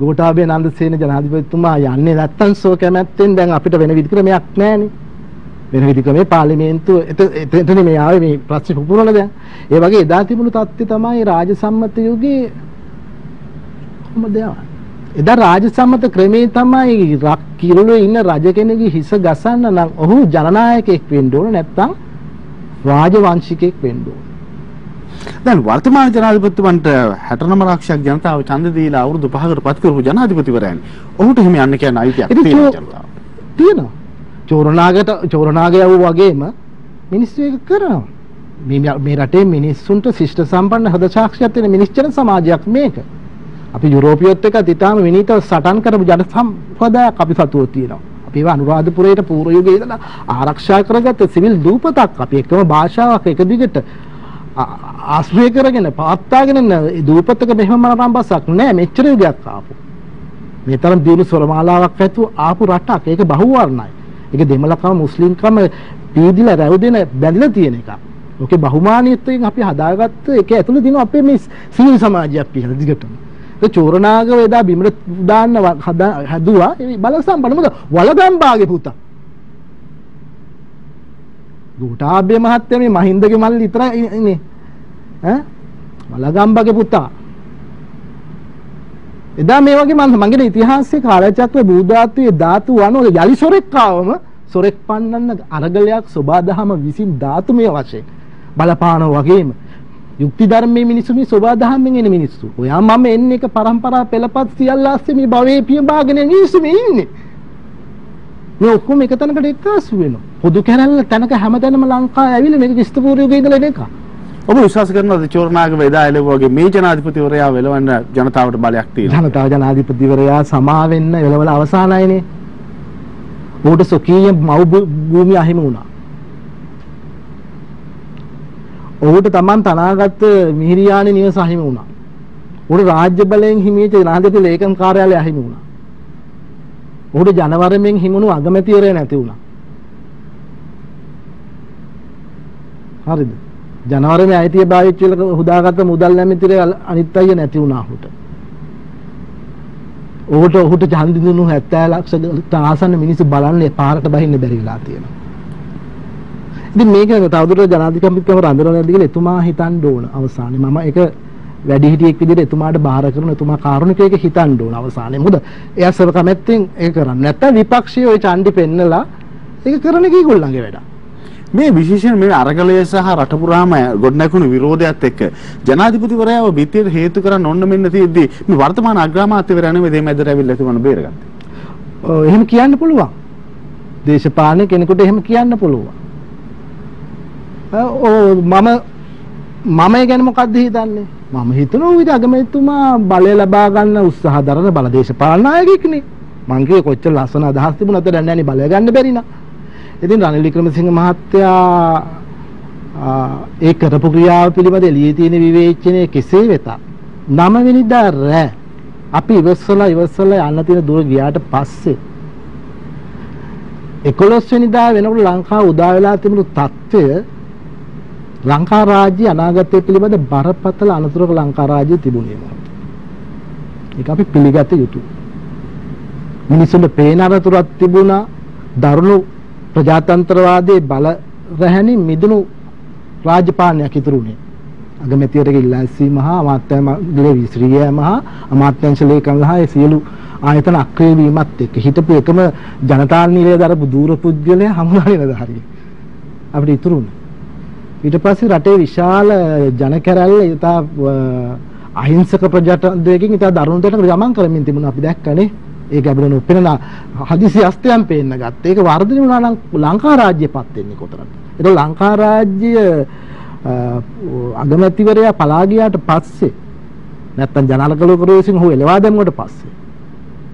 ගෝඨාභය නන්දසේන ජනාධිපතිතුමා යන්නේ නැත්තම් සෝ කැමැත්තෙන් දැන් අපිට වෙන විදි ක්‍රමයක් නැහැනේ. වෙන විදි ක්‍රමේ පාර්ලිමේන්තුව එතන මේ ආවේ මේ ප්‍රශ්න පුපුරන දැන්. ඒ වගේ එදා තිබුණු තත්ත්වය තමයි රාජසම්මත යුගයේ කොහොමද යවන්නේ? එදා රාජසම්මත ක්‍රමේ තමයි කිරුළේ ඉන්න රජ කෙනෙකුගේ හිස ගසන්න නම් ඔහු ජනනායකයෙක් වෙන්න ඕන නැත්තම් රාජවංශිකයෙක් වෙන්න ඕන. දැන් වර්තමාන ජනාධිපතිතුමන්ට 69 ලක්ෂයක් ජනතාව ඡන්ද දීලා අවුරුදු 5කට පත් කරපු ජනාධිපතිවරයානේ. ඔහුට එහෙම යන්න කියන අයිතියක් තියෙනවා ජනතාව. තියෙනවා. චෝරනාගය වගේම මිනිස්සු ඒක කරනවා. මේ රටේ මිනිස්සුන්ට ශිෂ්ට සම්පන්න හද සාක්ෂියක් තියෙන මිනිස්ජන සමාජයක් මේක. අපි යුරෝපියොත් එක්ක ඉතාම විනීතව සටන් කරපු ජන සම්ප්‍රදායක් අපි සතුව තියෙනවා. අපි ඒවා අනුරාධපුරයට පූර්ව යුගයේ ඉඳලා ආරක්ෂා කරගත්ත සිවිල් දූපතක් අපි එකම භාෂාවක් එක දිගට ආශ්‍රය කරගෙන පාත්තාගෙන දූපතක මෙහෙම මරම්බසක් නෑ මෙච්චර යුගයක් ආපු. මේ තරම් දියුණු ස්වරමාලාවක් ඇතුව ආපු රටක්. ඒක බහුවර්ණයි. ඒක දෙමළකම මුස්ලිම්කම පීඩිලා රැවුදෙන බැඳලා තියෙන එකක්. ඔකේ බහුමානීයත්වයෙන් අපි හදාගත්ත එක ඇතුළේ දින අපේ මේ සිවිල් සමාජයක් පිළිද දිගටම. ඒ චෝරනාගව එදා බිමට දාන්න හදුවා ඒ බලසම්පන්න මොකද වලගම්බාගේ පුතා. ගෝඨාභය මහත්තයා මේ මහින්දගේ මල්ලි විතරයි ඉන්නේ. වලගම්බාගේ පුතා. එදා මේ වගේ මගේ ඉතිහාසයේ කාලචක්‍ර බුද්ධාත්වයේ ධාතු වනෝ යලි සොරෙක් ආවම සොරෙක් පන්නන්න අරගලයක් සෝබාදහම විසින් ධාතුමය වශයෙන් බලපාන වගේම යුක්ති ධර්මයේ මිනිස්සු මේ සෝබාදහමෙන් එන මිනිස්සු. ඔයා මම එන්නේ එක පරම්පරා පෙළපත් සියල්ල ආස්සේ මේ භවයේ පියඹාගෙන මිනිස්සු මේ ඉන්නේ. මේ ඔක්කොම එක තැනකට එක්කාසු වෙනවා. පොදු කැරැල්ල තැනක හැමතැනම ලංකාව ඇවිල්ලා මේක ක්‍රිස්තපූර්ව යුගයේ ඉඳලා එන එක. ඔබ විශ්වාස කරනවද චෝරනාගව එදා එළවුවාගේ මේ ජනාධිපතිවරයා වෙලවන්න ජනතාවට බලයක් තියෙනවා? ජනතාව ජනාධිපතිවරයා සමා වෙන්න එළවල අවසానයිනේ. ඌට සොකීය මව් භූමිය අහිමි වුණා. ඌට Taman තනාගත් මිහිරියානි නිවස අහිමි වුණා. ඌට රාජ්‍ය බලයෙන් හිමිච්ච ජනාධිපති ලේකම් කාර්යාලය අහිමි වුණා. ඌට ජනවරමෙන් හිමුණු අගමැතිවරයා නැති වුණා. හරිද? ජනවරමේ අයිතිය භාවිත වල හුදාගත්ත මුදල් නැමැතිරේ අනිත් අය නැති වුණා ඌට. ඔහුට ඡන්ද දුන්නු 70 ලක්ෂ ආසන්න මිනිස්සු බලන්නේ පාරට බහින්න බැරි වෙලා තියෙනවා. ඉතින් මේක තවදුරටත් ජනාධිපතිකම රඳවන දිගට එතුමා හිතන්න ඕන අවසානයේ මම ඒක වැඩිහිටියෙක් විදිහට එතුමාට බාර කරන එතුමා කාරුණිකයෙක් හිතන්න ඕන අවසානයේ. මොකද එයා සව කැමැත්තෙන් ඒක කරන්නේ. නැත්තම් විපක්ෂයේ ওই ඡන්දි පෙන්නලා ඒක කරන එක ඒගොල්ලන්ගේ වැඩ. මේ විශේෂයෙන් මේ අරගලය සහ රට පුරාම ගොඩනැගුණු විරෝධයත් එක්ක ජනාධිපතිවරයාව බිත්තියට හේතු කරන්න ඕන මෙන්න තියෙද්දි මේ වර්තමාන අග්‍රාමාත්‍යවරයා නෙමෙයි දෙය මැදට ඇවිල්ලා එතුමන් බේරගත්තේ. ඔව් එහෙම කියන්න පුළුවන්. දේශපාලන කෙනෙකුට එහෙම කියන්න පුළුවන්. මම ගැන මොකද්ද හිතන්නේ? මම හිතනවා විදිහ අගමැතිතුමා බලය ලබා ගන්න උත්සාහ දරන බලදේශපාලන නායකයෙක්නේ. මං කියේ කොච්චර ලස්සන අදහස් තිබුණාද දැන් නැහැ බලය ගන්න බැරි නා. ඉතින් රනිල් වික්‍රමසිංහ මහත්තයා ඒ කරපු ක්‍රියාව පිළිබඳ එළියේ තියෙන විවේචනය කෙසේ වෙතත් 9 වෙනිදා රෑ අපි ඉවස්සලා යන්න තියෙන දුර ගියාට පස්සේ 11 වෙනිදා වෙනකොට ලංකාව උදා වෙලා තිබුණු තත්ත්වය ලංකා රාජ්‍ය අනාගතය පිළිබඳ බරපතල අනතුරක ලංකා රාජ්‍ය තිබුණේ මොකක්ද? ඒක අපි පිළිගත යුතුයි. මිනිසුන්ට පේන අනතුරක් තිබුණා දරුණු ප්‍රජාතන්ත්‍රවාදයේ බල රැහැණි මිදුණු රාජපාලනයක් ඉතුරුනේ. අගමැතිවරගේ ඉල්ලාසි මහා අමාත්‍යංශලේ විශ්‍රීය මහා අමාත්‍යංශ ලේකම්ලා සියලු ආයතන අක්‍රිය වීමත් එක්ක හිටපු එකම ජනතා නිලධාරි දූර පුද්ගලයා හමුලා නේද හරිය. අපිට ඉතුරුනේ. ඊට පස්සේ රටේ විශාල ජන කැරැල්ල ඉතා අහිංසක ප්‍රජාතන්ත්‍රයකින් ඉතා දරුණු තැනකට ගමන් කරමින් තිබුණා අපි දැක්කනේ. ඒක අපිට නොපෙනෙන හදිසි අස්තයන් පේන්න ගත්තා. ඒක වර්ධනය වුණා නම් ලංකා රාජ්‍යපත් වෙන්නේ කොතරම්ද? ඒක ලංකා රාජ්‍ය අගමැතිවරයා පලා ගියාට පස්සේ නැත්තම් ජනාලකලෝකරු විසින් හො එලවා දැම්මුවට පස්සේ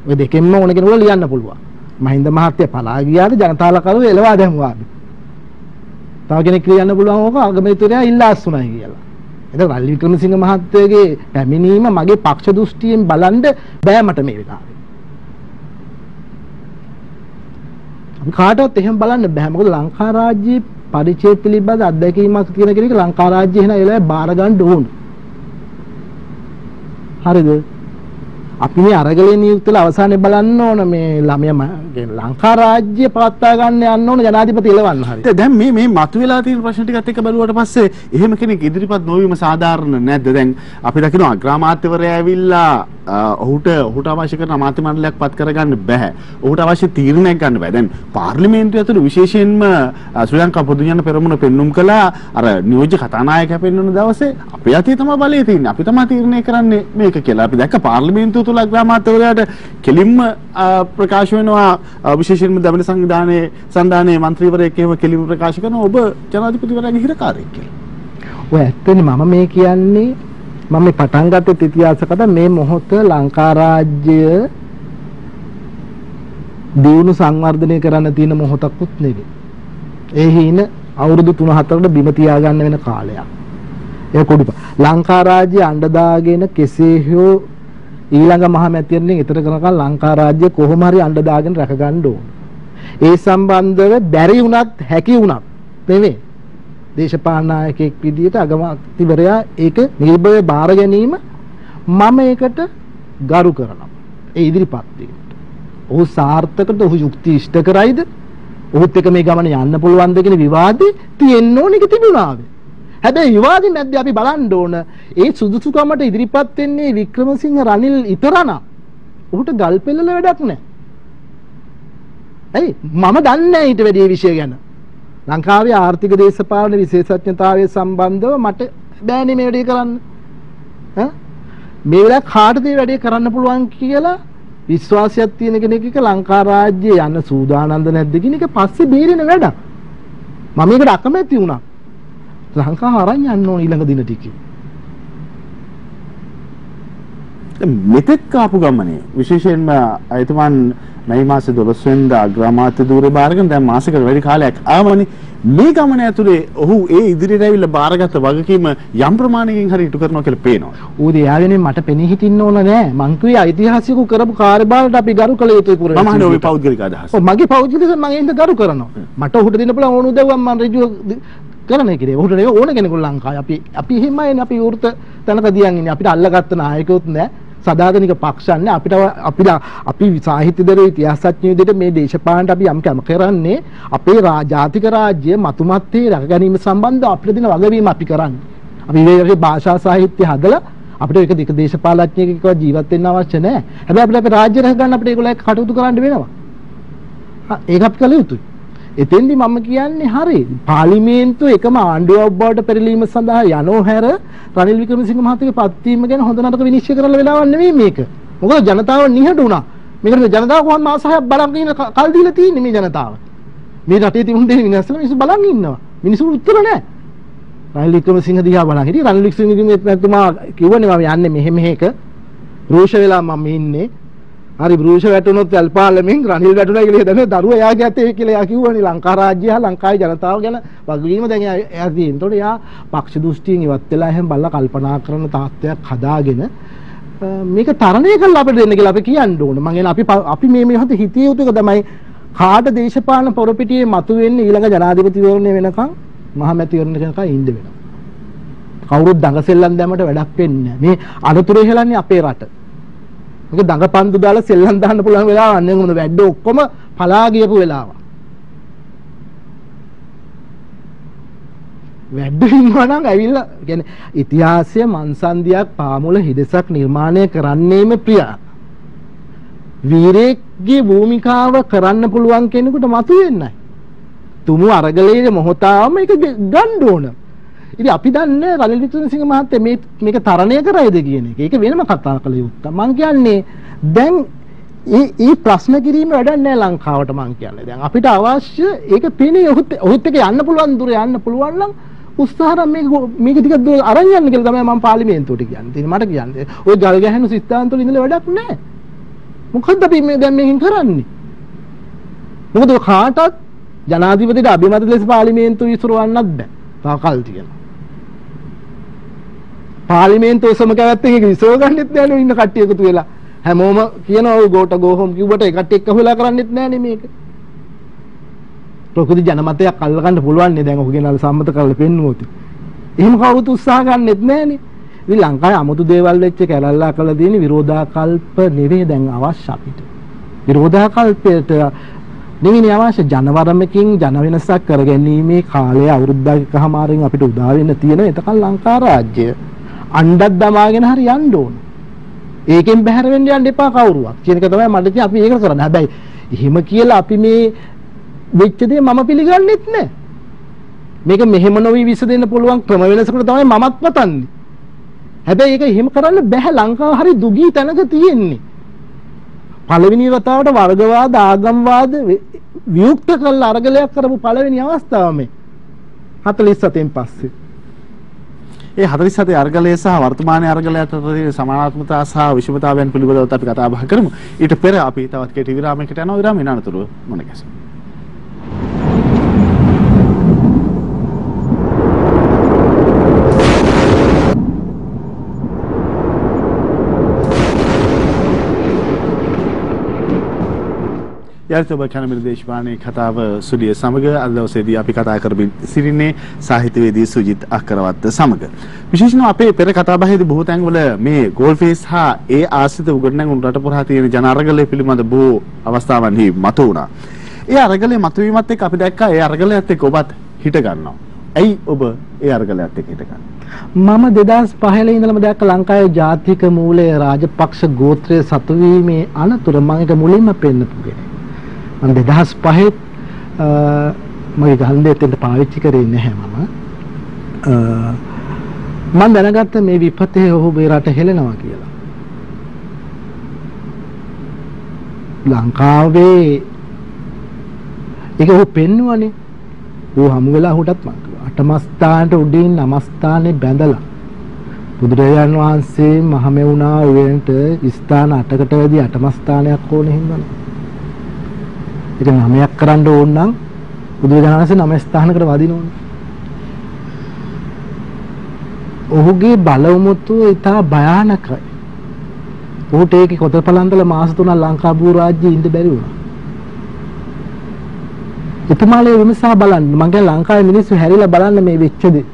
ඔය දෙකෙන්ම ඕන කෙනෙකුට ලියන්න පුළුවන්. මහින්ද මහත්තයා පලා ගියාට ජනතාලකලෝ එලවා දැම්මුවා. තව කෙනෙක් ලියන්න පුළුවන් ඕක අගමැතිවරයා ඉල්ලාස්සුණයි කියලා. ඒක රනිල් වික්‍රමසිංහ මහත්තයාගේ පැමිණීම මගේ පක්ෂ දෘෂ්ටියෙන් බලන්න බෑ මට මේ වෙලාවේ. කාටවත් එහෙම බලන්න බෑ. මොකද ලංකා රාජ්‍යයේ පරිචය පිළිබඳ අත්දැකීමක් තියෙන කෙනෙක් ලංකා රාජ්‍යය එහෙනම් ඒ වෙලාවේ බාර ගන්න ඕන. හරිද? අපි මේ අරගලේ නියුක්තල අවසානයේ බලන්න ඕන මේ ළමයා ලංකා රාජ්‍ය පවත්වා ගන්න යන්න ඕන ජනාධිපති එලවන්න හරියට. දැන් මේ මතුවලා තියෙන ප්‍රශ්න ටිකත් එක්ක බැලුවට පස්සේ එහෙම කෙනෙක් ඉදිරිපත් නොවීම සාධාරණ නැද්ද? දැන් අපි දකිනවා අග්‍රාමාත්‍යවරයා ඇවිල්ලා ඔහුට අවශ්‍ය කරන අමාත්‍ය මණ්ඩලයක් පත් කරගන්න බෑ. ඔහුට අවශ්‍ය තීරණයක් ගන්න බෑ. දැන් පාර්ලිමේන්තුව ඇතුළේ විශේෂයෙන්ම ශ්‍රී ලංකා පොදු ජන පෙරමුණ පෙන්눔 කළා අර නියෝජ්‍ය කතානායකයා පෙන්වන දවසේ අපේ අතේ තමයි බලය තියෙන්නේ. අපි තමයි තීරණය කරන්නේ මේක කියලා. අපි දැක්ක පාර්ලිමේන්තුව තුල අග්‍රාමාත්‍යවරයාට කෙලින්ම ප්‍රකාශ වෙනවා විශේෂයෙන්ම දමන සංවිධානයේ මන්ත්‍රීවරයෙක් එහෙම කෙලින්ම ප්‍රකාශ කරනවා ඔබ ජනාධිපතිවරයාගේ හිරකාරයෙක් කියලා. ඔය ඇත්තනේ මම මේ කියන්නේ මම මේ පටන් ගත්ත ඉතිහාස කතා මේ මොහොත ලංකා රාජ්‍ය දියුණු සංවර්ධනය කරන්න තියෙන මොහොතක්වත් නෙවෙයි. ඒ හිින අවුරුදු 3-4කට බිම තියාගන්න වෙන කාලයක්. ඒ කොඩුප ලංකා රාජ්‍ය අඬ දාගෙන කෙසේ හෝ ඊළඟ මහමැතිවරණයෙන් ඊතර කරනකම් ලංකා රාජ්‍ය කොහොම හරි අඬ දාගෙන රැක ගන්න ඕන. ඒ සම්බන්ධව බැරි වුණත් හැකි වුණත් නෙවෙයි. දේශපාලන නායකයෙක් විදිහට අගමැතිවරයා ඒක නිර්භය බාර ගැනීම මම ඒකට ගරු කරනවා. ඒ ඉදිරිපත් වීම. ඔහු සාර්ථකද ඔහු යුක්ති ඉෂ්ට කරයිද? ඔහුත් එක මේ ගමන යන්න පුළුවන්ද කියන විවාදේ තියෙන්න ඕන එක තිබුණා. හැබැයි විවාදේ නැද්ද අපි බලන්න ඕන. ඒ සුදුසුකමට ඉදිරිපත් වෙන්නේ වික්‍රමසිංහ රනිල් ඉතරණ. ඔහුට ගල් පෙළල වැඩක් නැහැ. ඇයි මම දන්නේ නැහැ ඊට වැඩි විෂය ගැන. ලංකාවේ ආර්ථික දේශපාලන විශේෂඥතාවය සම්බන්ධව මට බෑනේ මේ වැඩේ කරන්න. මේ වෙලාව කාටද මේ වැඩේ කරන්න පුළුවන් කියලා විශ්වාසයක් තියෙන කෙනෙක් එක ලංකා රාජ්‍යය යන සූදානම්ද නැද්ද කියන එක පස්සේ බේරෙන වැඩක්. මම මේකට අකමැති වුණා. ලංකාව අරන් යන්න ඕන ඊළඟ දින ටිකේ. මෙතෙක් ආපු ගමනේ විශේෂයෙන්ම අයිතුමන් මේ මාසේ 12 වෙනිදා අග්‍රාමාත්‍ය ධූරය බාරගෙන දැන් මාසයකට වැඩි කාලයක් ආවනේ. මේ ගමන ඇතුලේ ඔහු ඒ ඉදිරියට ඇවිල්ලා බාරගත්ත වගකීම යම් ප්‍රමාණයකින් හරි ඉටු කරනවා කියලා පේනවා. ඌ එයාගෙන මට පෙනී හිටින්න ඕන නෑ. මං කිව්වේ ඓතිහාසික කරපු කාර්යභාරයට අපි ගරු කළ යුතුයි පුරේ. මම අහන්නේ ඔය පෞද්ගලික අදහස. ඔව් මගේ පෞද්ගලික මම ඒකට ගරු කරනවා. මට ඔහුට දෙන්න පුළුවන් ඕන උදව්වක් මම ඍජුව කරන එකේ. ඔහුට නෙවෙයි ඕන කෙනෙකුට ලංකාවේ අපි එහෙමයිනේ අපි වෘත තැනක දියන් ඉන්නේ. අපිට අල්ලගත්ත නායකයොත් නෑ. සදාතනික පක්ෂන්නේ අපි සාහිත්‍යදරේ ඉතිහාසඥයෝ විදිහට මේ දේශපාලනට අපි යම් කැම කරන්නේ අපේ ජාතික රාජ්‍ය මතුමත්තේ රැක ගැනීම සම්බන්ධව අපිට දෙන වගවීම අපි කරන්නේ. අපි මේ භාෂා සාහිත්‍ය හදලා අපිට ඒක දේශපාලඥයෙක්ව ජීවත් වෙන්න අවශ්‍ය නැහැ. හැබැයි අපිට අපේ රාජ්‍ය රැක ගන්න අපිට ඒගොල්ලෝ කටයුතු කරන්න වෙනවා. ඒක අපි කළ යුතුයි. එතෙන්දි මම කියන්නේ හරි පාර්ලිමේන්තුව එකම ආණ්ඩුවක් බවට පෙරලීම සඳහා යනෝ හැර රනිල් වික්‍රමසිංහ මහතාගේ පත්වීම ගැන හොඳ නරක විනිශ්චය කරන්න වෙලාවක් නෙවෙයි මේක. මොකද ජනතාව නිහඬ වුණා. මේකට ජනතාව කොහොමද මාස 6ක් බලන් ඉන්න කල් දීලා තියෙන්නේ මේ ජනතාව. මේ රටේ තිබුණ දේ විනාශ මිනිස්සු බලන් ඉන්නවා. මිනිස්සු උත්තර නැහැ. රනිල් වික්‍රමසිංහ දිහා බලන් හිටියේ රනිල් වික්‍රමසිංහ මහත්මයා කිව්වනේ මම යන්නේ මෙහෙක රෝෂ වෙලා මම ඉන්නේ. හරි බෘෂ වැටුනොත් ඇල්පාලමින් රනිල් වැටුණා කියලා හිතන්නේ දරුවා එයාගේ අතේ කියලා එයා කිව්වනේ ලංකා රාජ්‍යය ලංකාවේ ජනතාව ගැන වගකීම දැන් එයා තියෙන. ඒතකොට එයා පක්ෂ දෘෂ්ටියෙන් ඉවත් වෙලා එහෙම බලලා කල්පනා කරන තාත්වයක් හදාගෙන මේක තරණය කරලා අපිට දෙන්න කියලා අපි කියන්න ඕන. මම එන අපි මේ මොහොත හිතිය යුතු එක තමයි කාට දේශපාලන පොරපිටියේ මතුවෙන්නේ ඊළඟ ජනාධිපතිවරණය වෙනකන් මහමැතිවරණ වෙනකන් ඉන්න වෙනවා. කවුරුත් දඟසෙල්ලන් දැමට වැඩක් වෙන්නේ නැහැ. මේ අරතුරේ හෙලන්නේ අපේ රට. ඒක දඟපන්දු දාලා සෙල්ලම් දාන්න පුළුවන් වෙලාව අන්නේ මොන වැඩ ඔක්කොම පලා ගියපු වෙලාව. වැඩ ඉන්නවා නම් ඇවිල්ලා කියන්නේ ඉතිහාසයේ මන්සන්දියක් පාමුල හිදසක් නිර්මාණය කරන්නේම ප්‍රියා. වීරයෙක්ගේ භූමිකාව කරන්න පුළුවන් කෙනෙකුට මතුවෙන්නයි. තුමු අරගලයේ මොහොතාවම ඒක ගන්න ඕන. ඉතින් අපි දන්නේ රනිල් වික්‍රමසිංහ මහත්තයා මේක තරණය කරයිද කියන එක. ඒක වෙනම කතා කළ යුත්තක්. මම කියන්නේ දැන් මේ ප්‍රශ්න කිරීම වැඩක් නෑ ලංකාවට මම කියන්නේ. දැන් අපිට අවශ්‍ය ඒක පේන්නේ ඔහුත් එක්ක යන්න පුළුවන් දුර යන්න පුළුවන් නම් උත්සාහයෙන් මේක ටිකක් දුර අරන් යන්න කියලා තමයි මම පාර්ලිමේන්තුවට කියන්නේ. ඉතින් මට කියන්නේ ඔය ගල් ගැහෙන සිද්ධාන්තවල ඉඳලා වැඩක් නෑ. මොකද්ද අපි මේ දැන් මේකෙන් කරන්නේ? මොකද කාටවත් ජනාධිපතිට අභිමත ලෙස පාර්ලිමේන්තුව විසිරවන්නත් බෑ. තා කල් තියෙනවා. පාර්ලිමේන්තුව සමගාවත්තේ ඒක විසව ගන්නෙත් නෑනේ ඉන්න කට්ටිය එකතු වෙලා. හැමෝම කියනවා ඔය ගෝට ගෝ හෝම් කිව්වට ඒ කට්ටිය එක්ක හොයලා කරන්නෙත් නෑනේ මේක. ප්‍රකෘති ජනමතයක් අල්ල ගන්න පුළුවන් නේ දැන් ඔහු ගෙනල්ලා සම්මත කරලා පෙන්නුවොත්. එහෙම කවුරුත් උත්සාහ ගන්නෙත් නෑනේ. ඉතින් ලංකාවේ 아무තු දේවල් වෙච්ච කැලල්ලා කරලා තියෙන විරෝධාකල්ප නෙවෙයි දැන් අවශ්‍ය අපිට. විරෝධාකල්පයට නෙවෙයි අවශ්‍ය ජනවරමකින් ජන වෙනසක් කරගැනීමේ කාලය අවුරුද්දකමාරෙන් අපිට උදා වෙන්න තියෙන එතකල් ලංකා රාජ්‍ය අණ්ඩක් දමාගෙන හරි යන්න ඕන. ඒකෙන් බැහැර වෙන්න යන්න එපා කවුරුවත් කියන එක තමයි මට තියෙන්නේ. අපි ඒක කරන්නේ. හැබැයි එහෙම කියලා අපි මේ වෙච්ච දේ මම පිළිගන්නෙත් නෑ. මේක මෙහෙම නොවි විසඳෙන්න පුළුවන් ක්‍රම වෙනසකට තමයි මමත් පතන්නේ. හැබැයි ඒක එහෙම කරන්න බෑ. ලංකාව හරි දුගී තැනක තියෙන්නේ. පළවෙනි වතාවට වර්ගවාද ආගම්වාද වියුක්ත කරලා අරගලයක් කරපු පළවෙනි අවස්ථාව මේ 47න් පස්සේ. ඒ 47 අරගලය සහ වර්තමානයේ අරගලය අතර තියෙන සමානාත්මතා සහ විෂමතාවයන් පිළිබඳව අපි කතා බහ කරමු. ඊට පෙර අපි තවත් කෙටි විරාමයකට යනවා. විරාමයෙන් අනතුරුව මොන ගැසෙමු. යර්තව කැනමිර දේශපාලනයේ කතාව සුලිය සමග අද දවසේදී අපි කතා කරමින් සිටින්නේ සාහිත්‍යවේදී සුජිත් අක්කරවත්ත සමග. විශේෂයෙන්ම අපේ පෙර කතා බහේදී බොහෝ තැන්වල මේ ගෝල්ෆේස් හා ඒ ආශ්‍රිත උගඩනැගුණු රට පුරා තියෙන ජන අරගලය පිළිබඳ බොහෝ අවස්ථාවන්හි මතුවුණා. ඒ අරගලයේ මතුවීමත් එක්ක අපි දැක්කා ඒ අරගලයත් එක්ක ඔබත් හිට ගන්නවා. ඇයි ඔබ ඒ අරගලයත් එක්ක හිට ගන්නේ? මම 2005 ඉඳලම දැක්ක ලංකාවේ ජාතික මූලයේ රාජපක්ෂ ගෝත්‍රයේ සතු වීමේ අනතුර මම ඒක මුලින්ම පෙන්නපු කෙනෙක්. මම 2005 මගේ ගහන්දෙත් එන්න පාවිච්චි කරේ නැහැ මම දැනගත්ත මේ විපතේ ඔහු මේ රට හෙලනවා කියලා. ලංකාවේ ඒක ඔහු පෙන්නුවනේ. ඔහු හමු වෙලා ඔහුටත් මම අටමස්ථානට උඩින් නමස්ථානේ බැඳලා බුදුරජාණන් වහන්සේ මහමෙවුනා වෙනට ස්ථාන 8කට වැඩි අටමස්ථානයක් ඕනේ හින්දානේ. ඒක නමයක් කරන්න ඕන නම් බුදුරජාණන් වහන්සේ නම ස්ථානකට වදිනෝනේ. ඔහුගේ බලමුතු ඉතා භයානකයි. ඔහුට ඒකේ කොතපලන්තල මාස 3ක් ලංකාබූ රාජ්‍යයේ ඉඳ බැරි වුණා. එතුමාලේ විමසා බලන්න. මම කියන ලංකාවේ මිනිස්සු හැරිලා බලන්න මේ වෙච්ච දේ.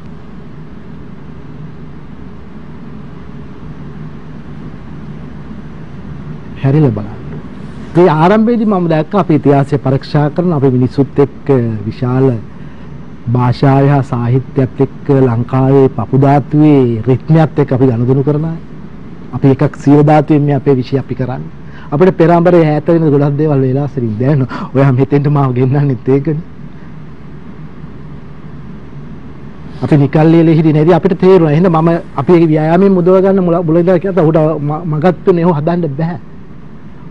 හැරිලා බලන්න. ඒ ආරම්භයේදී මම දැක්ක අපේ ඉතිහාසය පරීක්ෂා කරන අපේ මිනිස්සුත් එක්ක විශාල භාෂාව හා සාහිත්‍යයත් එක්ක ලංකාවේ පපු ධාතුවේ රිද්මයත් එක්ක අපි ගනුදෙනු කරනවා. අපි එකක් සීල ධාතුවෙන් මේ අපේ විෂය අපි කරන්නේ. අපිට පෙරාඹරේ ඈත වෙන ගොඩක් දේවල් වෙලා සිරින් දැනෙනවා. ඔයා මෙතෙන්ට මාව ගෙන්නන්නෙත් ඒකනේ. අපි නිකල්ලියේ හිටියේ නැති අපිට තේරුණා. එහෙනම් මම අපි ඒ ව්‍යායාමයෙන් මුදව ගන්න මුලින්දා කියත උඩ මගත්තුනේ ඔහ හදන්න බෑ.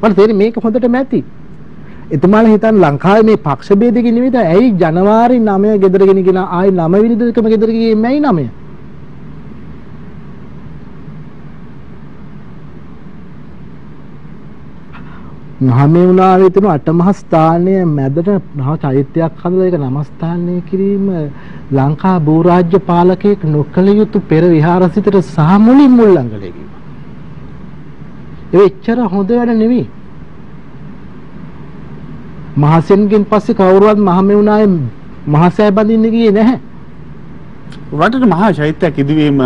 මට තේරෙන්නේ මේක හොඳටම ඇති. එතුමාලා හිතන්නේ ලංකාවේ මේ පක්ෂ ભેදකින් නෙවෙයි ඇයි ජනවාරි 9 ගෙදර ගෙනගෙන ආයි 9 වෙනි දකම ගෙදර ගියේ මැයි 9. මහමෙවුනාවේ තියෙන අටමහා ස්ථානයේ මැදට නව චෛත්‍යයක් හදලා ඒක නමස්ථානය කිරීම ලංකා භූ රාජ්‍ය පාලකයෙක් නොකළ යුතු පෙර විහාරසිතට සහ මුලින් මුල්ලංගලේ කිව්වා. ඒ එච්චර හොඳ වැඩ නෙවෙයි. මහසෙන්ගෙන් පස්සේ කවුරුවත් මහමෙවුනාවේ මහසෑය බඳින්න ගියේ නැහැ. රටට මහා චෛත්‍යයක් ඉදිවීම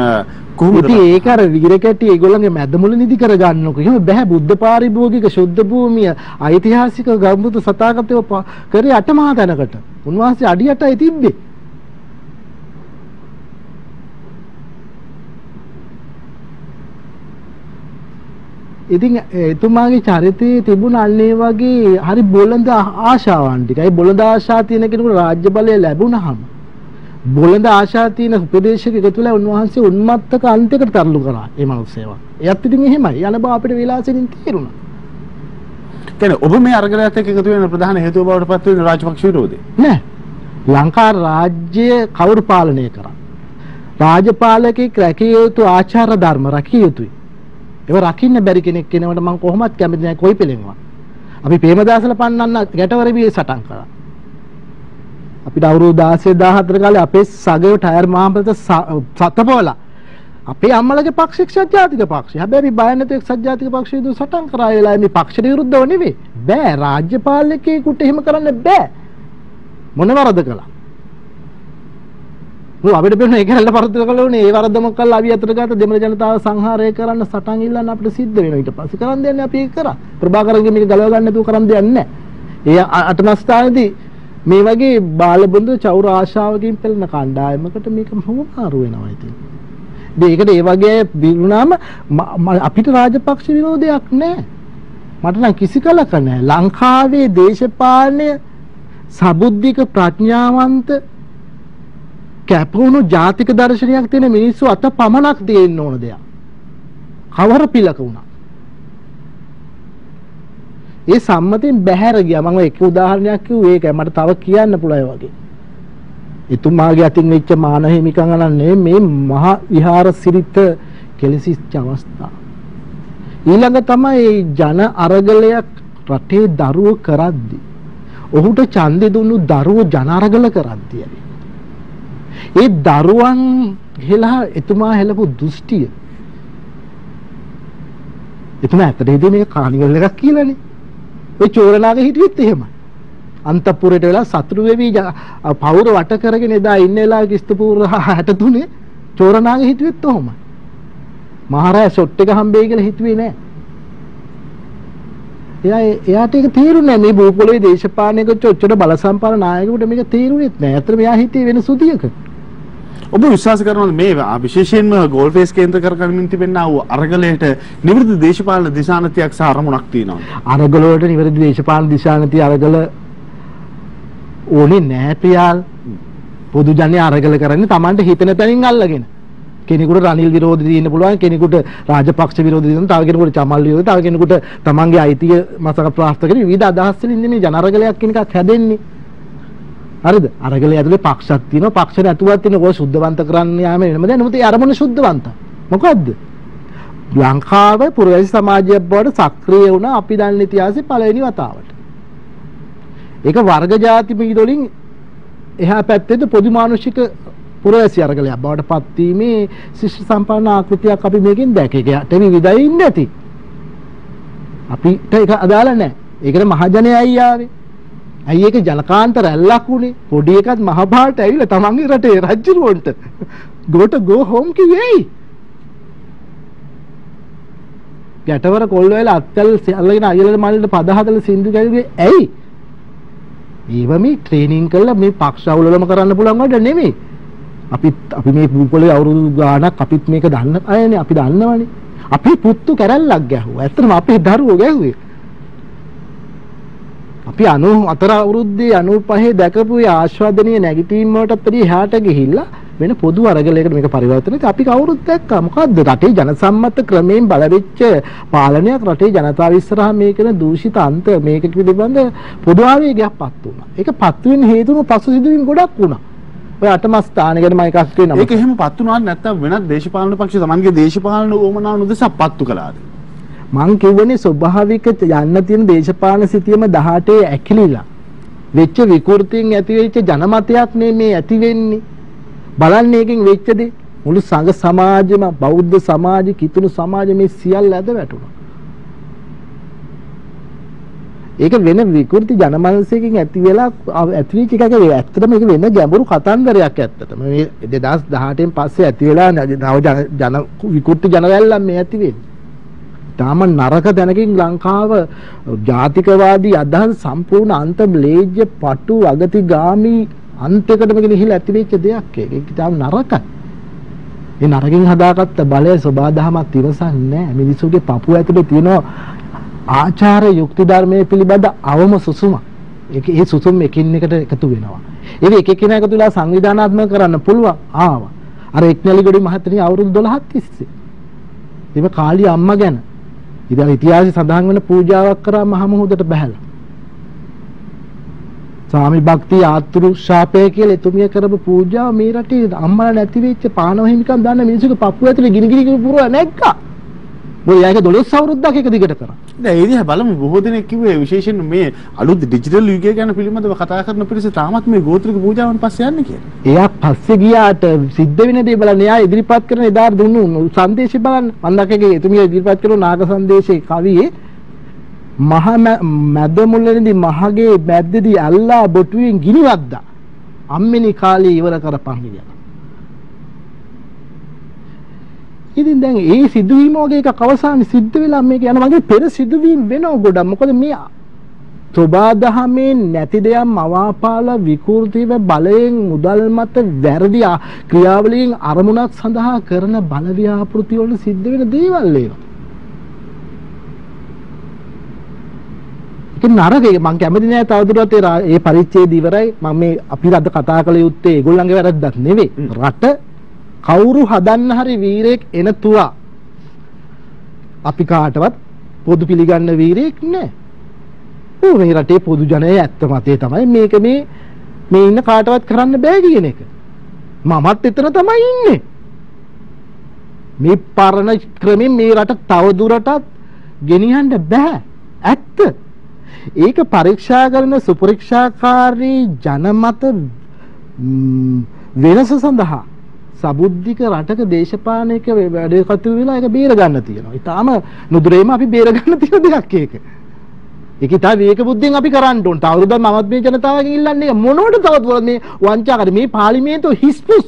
කොහොමද? ඉතින් ඒක අර විගිර කැටි ඒගොල්ලන්ගේ මැදමුල නිදි කර ගන්නකො. එහෙම බෑ. බුද්ධ පාරිභෝගික ශුද්ධ භූමිය ඓතිහාසික ගම්බුදු සතාගතව කරේ අටමහා තැනකට. උන්වහන්සේ අඩි 8යි තිබ්බේ. ඉතින් එතුමාගේ චරිතයේ තිබුණ අන්නේ වගේ හරි බොළඳ ආශාවන් ටිකයි. බොළඳ ආශා තියෙන කෙනෙකුට රාජ්‍ය බලය ලැබුණාම බොළඳ ආශා තියෙන උපදේශක එකතු වෙලා උන්වහන්සේ උන්මත්තක අන්තයකට තරළු කරා මේ මිනිස්සේව. එයත් ඉතින් එහෙමයි. යන බව අපිට විලාසෙකින් තේරුණා. කියන්නේ ඔබ මේ අරගලයත් එක්ක එකතු වෙන ප්‍රධාන හේතුව බවට පත් වෙන රාජපක්ෂ විරෝධය. නෑ. ලංකා රාජ්‍ය කවුරු පාලනය කරා? රාජපාලකෙක් රැකිය යුතු ආචාර ධර්ම රැකිය යුතුයි. ඒක රකින්න බැරි කෙනෙක් කෙනවට මම කොහොමත් කැමති නෑ කොයි පෙලෙන්වත්. අපි ප්‍රේමදාසල පන්නන්න ගැටවරබියේ සටන් කරා. අපිට අවුරුදු 16 14 කාලේ අපේ සගයෝ ටයර් මහාපත සතපවලා අපේ අම්මලගේ පක්ෂ එක්සත් ජාතික පක්ෂය. හැබැයි අපි බය නැතුව එක්සත් ජාතික පක්ෂය දු සටන් කරා වෙලාවේ මේ පක්ෂයට විරුද්ධව නෙවෙයි. බෑ රාජ්‍ය පාලකයෙකුට එහෙම කරන්න බෑ. මොන වරද කළා? මොකද අපිට බෙන්න ඒක හැල්ල පරද්ද කළා උනේ. ඒ වරදම කළා අපි අතට ගත්ත දෙමළ ජනතාව සංහාරය කරන්න සටන් ඉල්ලන්න අපිට සිද්ධ වෙනවා. ඊට පස්සේ කරන් දෙන්නේ අපි ඒක කරා. ප්‍රභාකරන්ගේ මේක ගලව ගන්න නැතුව කරන් දෙන්නේ නැහැ. ඒ අටමස්ථානයේදී මේ වගේ බාලබඳු චෞර ආශාවකින් පෙළෙන කණ්ඩායමකට මේක හොමාරු වෙනවා ඉතින්. ඒකට ඒ වගේ විරුණාම අපිට රාජපක්ෂ විරෝධයක් නැහැ. මට නම් කිසි කලක නැහැ. ලංකාවේ දේශපාලනය සබුද්ධික ප්‍රඥාවන්ත කැපවුණු ජාතික දර්ශනයක් තියෙන මිනිස්සු අත පමණක් දෙන්න ඕන දෙයක්. කවර පිළක වුණා. ඒ සම්මතෙන් බැහැර ගියා. මම එක උදාහරණයක් කිව්වේ ඒකයි. මට තව කියන්න පුළුවන් වගේ. එතුමාගේ අතින් වෙච්ච මාන හිමිකම් අනන්නේ මේ මහා විහාර සිරිත කෙලසිච්ච අවස්ථාව. ඊළඟ තමයි ජන අරගලයක් රටේ දරුවෝ කරද්දී ඔහුට ඡන්දෙ දුන්නු දරුවෝ ජන අරගල කරද්දී ඒ දරුවන් හෙලා එතුමා හෙලපු දෘෂ්ටිය එතුමා ඇත්තටම මේ කානිවල් එකක් කියලානේ. ඔය චෝරනාගේ හිටියෙත් එහෙමයි. අන්තපුරයට වෙලා සතුරු වෙවි පවුර වට කරගෙන එදා ඉන්න වෙලාවේ කිස්තපුර 63 චෝරනාගේ හිටියෙත් ඔහොමයි. මහරෑ ෂොට් එක හම්බෙයි කියලා හිතුවේ නෑ. එයාට ඒක තේරුන්නේ නෑ. මේ භූපොළේ දේශපාලනයක චොච්චර බල සම්පන්න නායකයෙකුට මේක තේරුනේත් නෑ. අතන මෙයා හිතේ වෙන සුදියක. ඔබ විශ්වාස කරනවද මේ විශේෂයෙන්ම ගෝල් ෆේස් කේන්ද්‍ර කරගනිමින් තිබෙනා වූ අරගලයට නිවැරදි දේශපාලන දිශානතියක් සහ අරමුණක් තියෙනවා? අරගල වලට නිවැරදි දේශපාලන දිශානතිය අරගල ඕනේ නෑ පියාල්. පොදු ජනයා අරගල කරන්නේ Tamanට හිතෙන තැනින් අල්ලගෙන. කෙනෙකුට රනිල් විරෝධී දින්න පුළුවන්, කෙනෙකුට රාජපක්ෂ විරෝධී දින්න, තව කෙනෙකුට චමල් විරෝධී, තව කෙනෙකුට තමන්ගේ අයිතිය මතක ප්‍රාර්ථනා කරන විවිධ අදහස් වලින් ඉන්නේ මේ ජන අරගලයක් කියන එකක් හැදෙන්නේ. හරිද? අරගලය ඇතුලේ පක්ෂයක් තියෙනවා, පක්ෂ නැතුවක් තියෙනවා. ඔය සුද්ධවන්ත කරන්න යාම වෙනම දැන් මොකද ඒ අරමුණ සුද්ධවන්ත. මොකද්ද? ලංකාවේ පුරවැසි සමාජයක් බවට සක්‍රිය වුණා අපි දන්න ඉතිහාසයේ පළවෙනි වතාවට. ඒක වර්ග ಜಾති බීඩවලින් එහා පැත්තේ පොදු මානුෂික පුරවැසි අරගලයක් බවට පත් වීමේ ශිෂ්ට සම්පන්න ආකෘතියක් අපි මේකෙන් දැකේ. ඒකට විවිධයි ඉන්නේ ඇති. අපිට ඒක අදාළ නැහැ. ඒකට මහජනයයි ආවේ. ඇයි ඒක ජනකාන්ත රැල්ලක් උනේ? පොඩි එකත් මහ පාට ඇවිල්ලා තමන්ගේ රටේ රජුරවන්ට go home කිව්වේ. ගැටවර කොල්ල වෙලා අත්‍යල් අල්ලගෙන අයලේ මල්ලේ පද හදලා සින්දු ගැලුවේ ඇයි? ඒව මේ ට්‍රේනින් කරලා මේ පක්ෂ අවුලලම කරන්න පුළුවන් වඩ නෙමෙයි. අපි මේ පොලේ අවුරුදු ගාණක් අපිත් මේක දන්න අයනේ අපි දන්නවනේ. අපි පුත්තු කැරල්ලක් ගැහුවා. ඇත්තටම අපේ දරුවෝ ගැහුවේ. අපි 94 අවුරුද්දේ 95 දැකපු ආශ්වාදනීය නැගිටීම් වලටත් වැඩි එහාට ගිහිල්ලා වෙන පොදු අරගලයකට මේක පරිවර්තන කරලා අපි කවුරුත් දැක්කා. මොකද්ද? රටේ ජනසම්මත ක්‍රමයෙන් බලවෙච්ච පාලනයක් රටේ ජනතාව ඉස්සරහා මේකන දූෂිත අන්ත මේක පිළිබඳ පොදු ආවේගයක් පත් වුණා. ඒක පත් වෙන්න හේතුණු පසු සිදුවීම් ගොඩක් වුණා. ඔය අටම ස්ථාන ගැන මම එකක් කියනවා. ඒක එහෙම පත් වුණාට නැත්තම් වෙනත් දේශපාලන පක්ෂ තමන්ගේ දේශපාලන ඕමනාව උදෙසා පත්තු කළාද? මං කියවනේ ස්වභාවික යන්න තියෙන දේශපාලන සිතියම 18 ඇකිලිලා වෙච්ච විකෘතියෙන් ඇති වෙච්ච ජනමතයක් මේ ඇති වෙන්නේ. බලන්න එකෙන් වෙච්ච දේ මුළු සංඝ සමාජෙම බෞද්ධ සමාජෙ කිතුණු සමාජෙ මේ සියල්ල ඇද වැටුණා. ඒක වෙන විකෘති ජනමනසකින් ඇති වෙලා ඇති වෙච්ච එකක ඇත්තටම මේක වෙන ගැඹුරු කතන්දරයක් ඇත්තටම. මේ 2018න් පස්සේ ඇති වෙලා ජන විකෘති ජනරැල්ලක් මේ ඇති වෙන්නේ. තාම නරක දැනකින් ලංකාව ජාතිකවාදී අදහස් සම්පූර්ණ අන්ත බ්ලේජ්‍ය පටු අගතිගාමි අන්තයකටම ගෙනහිලා ඇති වෙච්ච දෙයක්. ඒක තාම නරකයි. ඒ නරකින් හදාගත්ත බලය සබාදහමක් ඉවසන්නේ නැහැ. මිනිසුගේ පපුව ඇතුලේ තියෙන ආචාර යුක්ති ධර්මයේ පිළිබඳ අවම සුසුම. ඒ සුසුම් එකින් එකට එකතු වෙනවා. ඒක එක එක්කෙනා එකතු වෙලා සංවිධානාත්මක කරන්න පුළුවන්. ආවා. අර එක්නැලිගොඩි මහත්මිය අවුරුදු 12ක් තිස්සේ. ඒක කාලී අම්මා ගැන. ඉතින් ඉතිහාසයේ සඳහන් වෙන පූජාවක් කරා මහ මුහුදට බහැලා. ස්වාමි භක්තිය ආතුරු ශාපය කියලා එතුමිය කරපු පූජාව මේ රටේ අම්මලා නැති වෙච්ච පානව හිමිකම් දාන්න මිනිස්සුගේ පපුව ඇතුලේ ගිනි පුරව නැග්ගා. මොකද ඒක 12 අවුරුද්දක් එක දිගට කරා. දැන් ඒ දිහා බලමු බොහෝ දෙනෙක් කිව්වේ විශේෂයෙන් මේ අලුත් ඩිජිටල් යුගය ගැන පිළිබඳව කතා කරන පිරිස තාමත් මේ ගෝත්‍රික පූජාවන් පස්සේ යන්නේ කියලා. එයා පස්සේ ගියාට සිද්ධ වෙන දේ බලන්න එයා ඉදිරිපත් කරන එදා දුන්නු සංදේශය බලන්න. මන්දකගේ එතුමිය ඉදිරිපත් කරන නාග සංදේශේ කවියේ මහ මැද මුල්ලේදී මහගේ මැද්දේදී අල්ලා බොටුවෙන් ගිනිවද්දා. අම්මිනි කාලේ ඉවර කරපන් කියලා. ඉතින් දැන් ඒ සිදුවීම වගේ එකක් අවසානයේ සිද්ධ වෙලා මේක යන වගේ පෙර සිදුවීම් වෙනව ගොඩක්. මොකද මේ සබාදහමේ නැති දෙයක් මවාපාල විකෘතිව බලයෙන් මුදල් මත වැරදි ක්‍රියාවලියෙන් අරමුණක් සඳහා කරන බල ව්‍යාපෘති වල සිද්ධ වෙන දේවල් ඒවා. ඒක නරකයි. මම කැමති නෑ තවදුරටත් ඒ පරිච්ඡේදය ඉවරයි. මම මේ අපි අද කතා කළ යුත්තේ ඒගොල්ලන්ගේ වැරද්දක් නෙවෙයි. රට කවුරු හදන්න හරි වීරයෙක් එන තුරා අපි කාටවත් පොදු පිළිගන්න වීරයෙක් නෑ. මේ රටේ පොදු ජනයේ ඇත්ත මතේ තමයි මේක මේ ඉන්න කාටවත් කරන්න බෑ කියන එක. මමත් එතන තමයි ඉන්නේ. මේ පරණ ක්‍රමෙන් මේ රට තව දුරටත් ගෙනියන්න බෑ. ඇත්ත. ඒක පරීක්ෂා කරන සුපරීක්ෂාකාරී ජනමත වෙනස සඳහා සබුද්ධික රටක දේශපාලනික වැඩ කටයුතු වෙලා ඒක බේර ගන්න තියෙනවා. ඊටාම නුදුරේම අපි බේර ගන්න තියෙන දෙයක් ඒක. ඒක ඉතින් විවේක බුද්ධියෙන් අපි කරන්න ඕන. තවදුරටත් මමත් මේ ජනතාවගෙන් ඉල්ලන්නේ මොනවද තවත් මේ වංචා කරේ මේ පාර්ලිමේන්තුව හිස්පුස්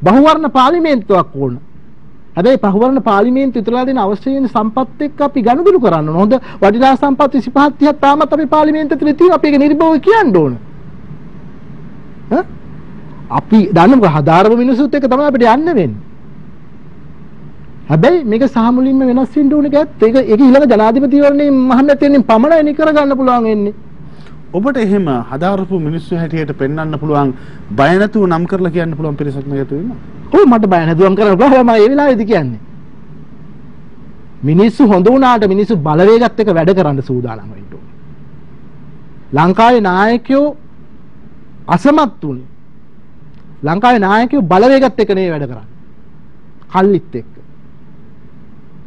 බහුවර්ණ පාර්ලිමේන්තුවක් ඕන. හැබැයි බහුවර්ණ පාර්ලිමේන්තුව ඉතලා දෙන අවශ්‍ය වෙන සම්පත් එක්ක අපි ගනුදෙනු කරන්න ඕන. හොඳ වටිනා සම්පත් 25 30ක් තාමත් අපි පාර්ලිමේන්තුවේ තියෙනවා. අපි ඒක නිර්භව කියන්න ඕන. අපි දන්නම හදාරපු මිනිස්සුත් එක්ක තමයි අපිට යන්න වෙන්නේ. හැබැයි මේක සාමුලින්ම වෙනස් වෙන්න ඕනේ ගැත් ඒක ඊළඟ ජනාධිපතිවරණේ මහමැතිවරණයෙන් පමණයි නේ කරගන්න පුළුවන් වෙන්නේ. ඔබට එහෙම හදාරපු මිනිස්සු හැටියට පෙන්වන්න පුළුවන් බය නැතුව නම් කරලා කියන්න පුළුවන් පිරිසක් නැගතු වෙනවා. ඔව් මට බය නැතුව නම් කරන්න බෑ. මම ඒ වෙලාවේදී කියන්නේ. මිනිස්සු හොඳ වුණාට මිනිස්සු බලවේගත් එක්ක වැඩ කරන්න සූදානම් වෙන්න ඕනේ. ලංකාවේ නායකයෝ අසමත් වුණේ. ලංකාවේ නායකයෝ බලවේගත් එක්ක නේ වැඩ කරන්නේ. කල්ලිත් එක්ක.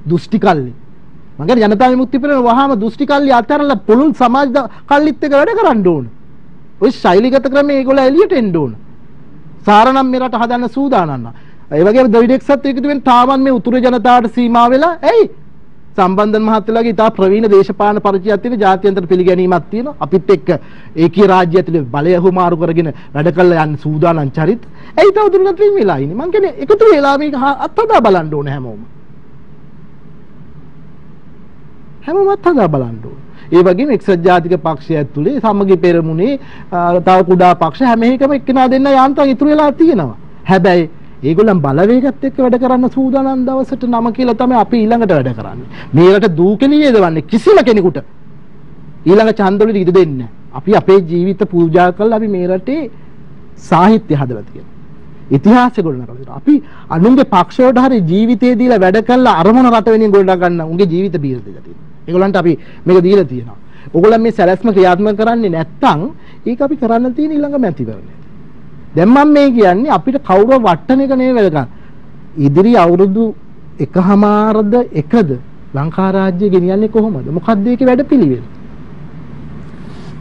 දුෂ්ටි කල්ලි. මම කියන්නේ ජනතා විමුක්ති පෙරමුණ වහාම දුෂ්ටි කල්ලි අතරලා පුළුල් සමාජ කල්ලිත් එක්ක වැඩ කරන්න ඕන. ඔය ශෛලිගත ක්‍රමයේ ඒගොල්ලෝ එළියට එන්න ඕන. සාරනම් මේ රට හදන්න සූදානම්. ඒ වගේම ද්‍රවිඩෙක්සත් එකතු වෙන තාමන් මේ උතුරු ජනතාවට සීමා වෙලා ඇයි සම්බන්ධන් මහත්තයලාගේ ඉතා ප්‍රවීණ දේශපාලන පරිචයක් තියෙන ජාත්‍යන්තර පිළිගැනීමක් තියෙනවා. අපිත් එක්ක ඒකීය රාජ්‍ය ඇතුලේ බලය හුමාරු කරගෙන වැඩ කළා යන්න සූදානම් චරිත. ඇයි තවදුරටත් වෙන් වෙලා ඉන්නේ? මං කියන්නේ එකතු වෙලා මේක අත්හදා බලන්න ඕනේ හැමෝම. හැමෝම අත්හදා බලන්න ඕනේ. ඒ වගේම එක්සත් ජාතික පක්ෂය ඇතුලේ සමගි පෙරමුණේ තව කුඩා පක්ෂ හැම එකම එක්කෙනා දෙන්න යාන්තම් ඉතුරු වෙලා තියෙනවා. හැබැයි ඒගොල්ලන් බලවේගත් එක්ක වැඩ කරන්න සූදානම් දවසට නම කියලා තමයි අපි ඊළඟට වැඩ කරන්නේ. මේ රට දූකෙලියේ දවන්නේ කිසිම කෙනෙකුට ඊළඟ ඡන්දවලට ඉඩ දෙන්නේ නැහැ. අපි අපේ ජීවිත පූජා කරලා අපි මේ රටේ සාහිත්‍ය හදලා තියෙනවා. ඉතිහාසය ගොඩනගලා. අපි අනුන්ගේ පක්ෂ වලට හරි ජීවිතේ දීලා වැඩ කළා අරමුණ රට වෙනින් ගොඩනගා ගන්න උන්ගේ ජීවිත බීර දෙලා තියෙනවා. ඒගොල්ලන්ට අපි මේක දීලා තියෙනවා. ඕගොල්ලන් මේ සැලැස්ම ක්‍රියාත්මක කරන්නේ නැත්නම් ඒක අපි කරන්න තියෙන ඊළඟ මැතිවරණය. දැන් මම මේ කියන්නේ අපිට කවුරුව වට්ටන එක නෙවෙයි වෙලකන්. ඉදිරි අවුරුදු එකහමාරද එකද ලංකා රාජ්‍යය ගෙනියන්නේ කොහොමද? මොකක්ද ඒකේ වැඩපිළිවෙල?